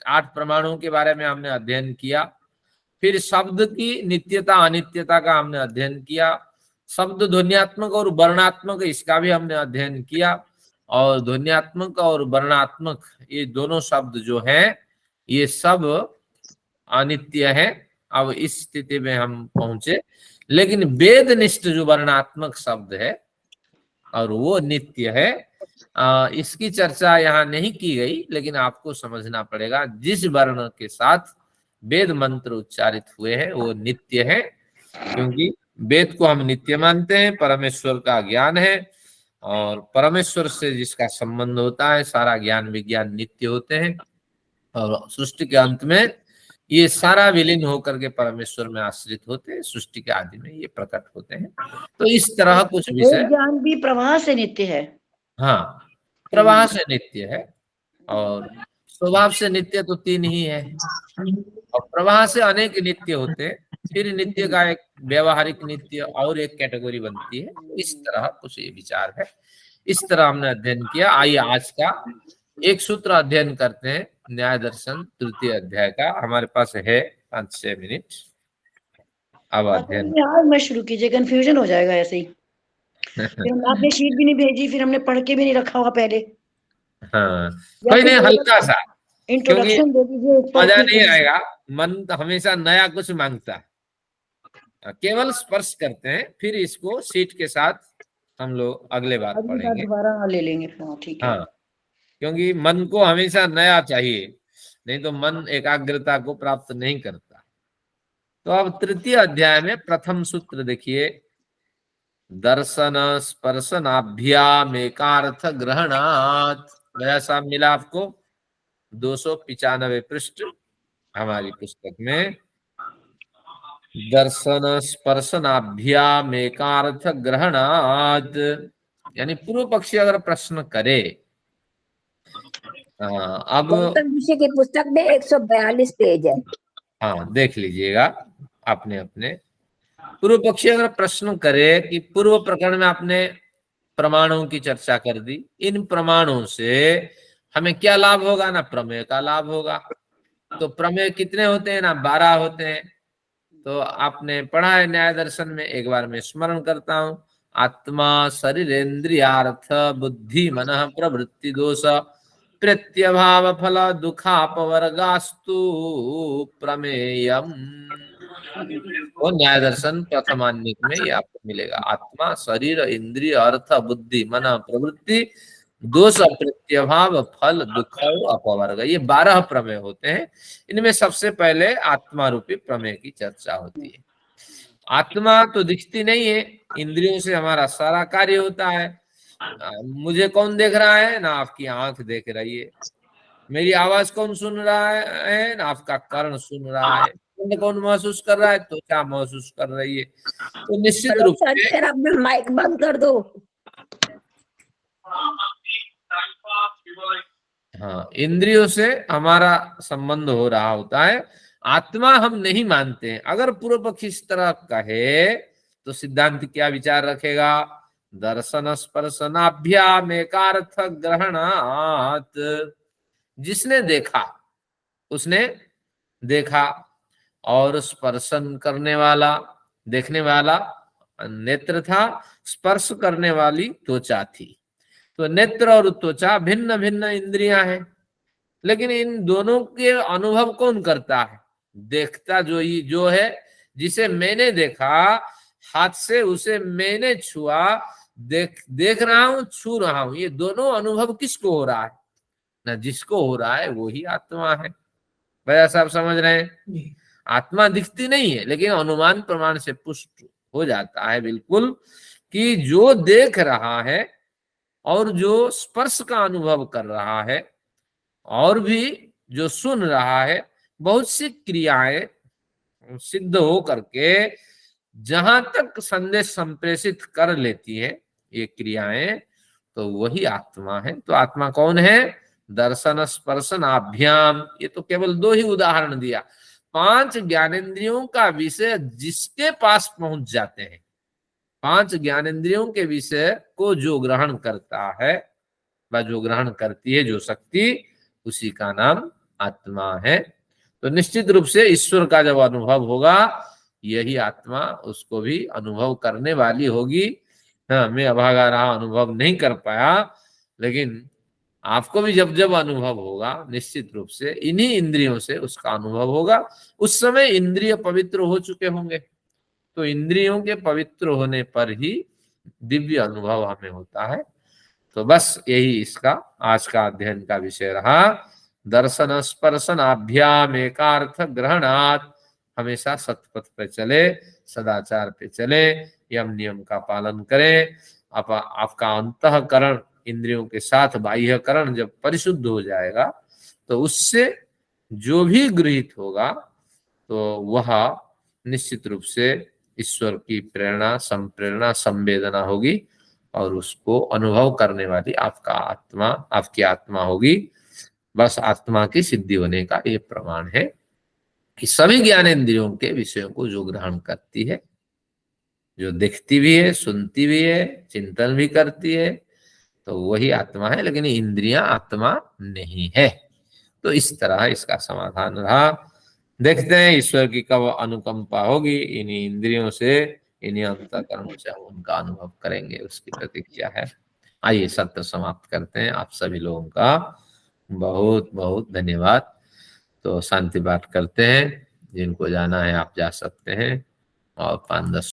8 प्रमाणों के बारे में हमने अध्ययन किया। फिर शब्द की नित्यता अनित्यता का हमने अध्ययन किया। शब्द ध्वन्यात्मक और वर्णात्मक, इसका भी हमने अध्ययन किया। और ध्वन्यात्मक और वर्णात्मक ये दोनों शब्द जो हैं, ये सब अनित्य है। अब इस स्थिति में हम पहुंचे, लेकिन वेदनिष्ठ जो वर्णात्मक शब्द है और वो नित्य है, इसकी चर्चा यहाँ नहीं की गई, लेकिन आपको समझना पड़ेगा जिस वर्ण के साथ वेद मंत्र उच्चारित हुए हैं वो नित्य है, क्योंकि वेद को हम नित्य मानते हैं, परमेश्वर का ज्ञान है, और परमेश्वर से जिसका संबंध होता है सारा ज्ञान विज्ञान नित्य होते हैं। और सृष्टि के अंत में ये सारा विलीन होकर के परमेश्वर में आश्रित होते हैं, सृष्टि के आदि में ये प्रकट होते हैं। तो इस तरह कुछ विषय। ज्ञान भी प्रवाह से नित्य है। हाँ, प्रवाह से नित्य है, और स्वभाव से नित्य तो 3 ही है, और प्रवाह से अनेक नित्य होते हैं। फिर नित्य का एक व्यवहारिक नित्य और एक कैटेगरी बनती है। इस तरह कुछ ये विचार है। इस तरह हमने अध्ययन किया। आइए आज का एक सूत्र अध्ययन करते हैं, न्याय दर्शन तृतीय अध्याय का। हमारे पास है 5-6 मिनट। अब अध्ययन आज मैं शुरू कीजिए, कंफ्यूजन हो जाएगा ऐसे ही। फिर आपने शीट भी नहीं भेजी, फिर हमने पढ़ के भी नहीं रखा होगा पहले। हाँ, कोई नहीं, हल्का सा, क्योंकि इंट्रोडक्शन दे दीजिए इस पर। मजा नहीं आएगा। मन तो हमेशा नया कुछ मांगता है। केवल स्पर्श करते हैं, फिर इसको सीट के साथ हम लोग अगले बार अगली बार पढ़ेंगे। दोबारा ले लेंगे। हाँ, ठीक है। हाँ, क्योंकि मन को हमेशा नया चाहिए, नहीं तो मन एकाग्रता को प्राप्त नहीं करता। तो अब तृतीय अध्याय में प्रथम सूत्र देखिए, दर्शन स्पर्शनाभ्याम एकार्थ ग्रहणात्। नया साहब मिला आपको 295 पृष्ठ हमारी पुस्तक में। दर्शन स्पर्शनाभ्याम एकार्थ ग्रहणात्, यानी पूर्व पक्षी अगर प्रश्न करे, अब गौतम ऋषि की पुस्तक में 142 पेज है। हाँ, देख लीजिएगा अपने अपने। पूर्व पक्षी अगर प्रश्न करे कि पूर्व प्रकरण में आपने प्रमाणों की चर्चा कर दी, इन प्रमाणों से हमें क्या लाभ होगा? ना प्रमेय का लाभ होगा। तो प्रमेय कितने होते हैं? ना 12 होते हैं। तो आपने पढ़ा है न्याय दर्शन में, एक बार मैं स्मरण करता हूं। आत्मा शरीरेन्द्रियार्थ बुद्धि मन प्रवृत्ति दोष प्रत्यभाव फल दुखापवर्गास्तु प्रमेयम। वो न्याय दर्शन प्रथमान्विक में ये आपको मिलेगा। आत्मा शरीर इंद्रिय अर्थ बुद्धि मन प्रवृत्ति दोष प्रत्यभाव फल दुख अपवर्ग, ये 12 प्रमेय होते हैं। इनमें सबसे पहले आत्मा रूपी प्रमेय की चर्चा होती है। आत्मा तो दिखती नहीं है, इंद्रियों से हमारा सारा कार्य होता है। मुझे कौन देख रहा है ना आपकी आंख देख रही है, मेरी आवाज कौन सुन रहा है ना आपका कर्ण सुन रहा है, कौन महसूस कर रहा है तो क्या महसूस कर रही है। तो निश्चित रूप से फिर अपना माइक बंद कर दो। हाँ, इंद्रियों से हमारा संबंध हो रहा होता है, आत्मा हम नहीं मानते हैं। अगर पूर्व पक्षी इस तरह कहे तो सिद्धांत क्या विचार रखेगा, दर्शन स्पर्शनाभ्याम एकार्थ ग्रहणात, जिसने देखा उसने देखा, और स्पर्शन करने वाला देखने वाला नेत्र था, स्पर्श करने वाली त्वचा थी। तो नेत्र और त्वचा भिन्न भिन्न इंद्रियां हैं, लेकिन इन दोनों के अनुभव कौन करता है, देखता जो है, जिसे मैंने देखा हाथ से, उसे मैंने छुआ, देख रहा हूं, छू रहा हूं, ये दोनों अनुभव किसको हो रहा है ना, जिसको हो रहा है वो ही आत्मा है। भैया साहब समझ रहे हैं, आत्मा दिखती नहीं है, लेकिन अनुमान प्रमाण से पुष्ट हो जाता है बिल्कुल कि जो देख रहा है और जो स्पर्श का अनुभव कर रहा है और भी जो सुन रहा है, बहुत सी क्रियाएं सिद्ध हो करके जहां तक संदेश संप्रेषित कर लेती है ये क्रियाएं, तो वही आत्मा है। तो आत्मा कौन है, दर्शन स्पर्शन आभ्याम, ये तो केवल 2 ही उदाहरण दिया। 5 ज्ञानेंद्रियों का विषय जिसके पास पहुंच जाते हैं, 5 ज्ञानेंद्रियों के विषय को जो ग्रहण करता है व जो ग्रहण करती है जो शक्ति, उसी का नाम आत्मा है। तो निश्चित रूप से ईश्वर का जब अनुभव होगा, यही आत्मा उसको भी अनुभव करने वाली होगी। हाँ, मैं अभागा रहा, अनुभव नहीं कर पाया, लेकिन आपको भी जब जब अनुभव होगा, निश्चित रूप से इन्हीं इंद्रियों से उसका अनुभव होगा। उस समय इंद्रिय पवित्र हो चुके होंगे, तो इंद्रियों के पवित्र होने पर ही दिव्य अनुभव हमें होता है। तो बस यही इसका आज का अध्ययन का विषय रहा, दर्शन स्पर्शन आभ्याम एकार्थ ग्रहणात। हमेशा सतपथ पे चले, सदाचार पे चले, यम नियम का पालन करें। आपका अंतःकरण इंद्रियों के साथ बाह्यकरण जब परिशुद्ध हो जाएगा, तो उससे जो भी गृहीत होगा तो वह निश्चित रूप से ईश्वर की प्रेरणा, संप्रेरणा, संवेदना होगी, और उसको अनुभव करने वाली आपकी आत्मा होगी। बस आत्मा की सिद्धि होने का ये प्रमाण है कि सभी ज्ञानेंद्रियों के विषयों को जो ग्रहण करती है, जो देखती भी है, सुनती भी है, चिंतन भी करती है, तो वही आत्मा है, लेकिन इंद्रियां आत्मा नहीं है। तो इस तरह इसका समाधान रहा। देखते हैं ईश्वर की कब अनुकंपा होगी इन्हीं इंद्रियों से, इन्हीं अंतःकरण से उनका अनुभव करेंगे, उसकी प्रतीक्षा है। आइए सत्र समाप्त करते हैं। आप सभी लोगों का बहुत बहुत धन्यवाद। तो शांति पाठ करते हैं, जिनको जाना है आप जा सकते हैं, और 5-10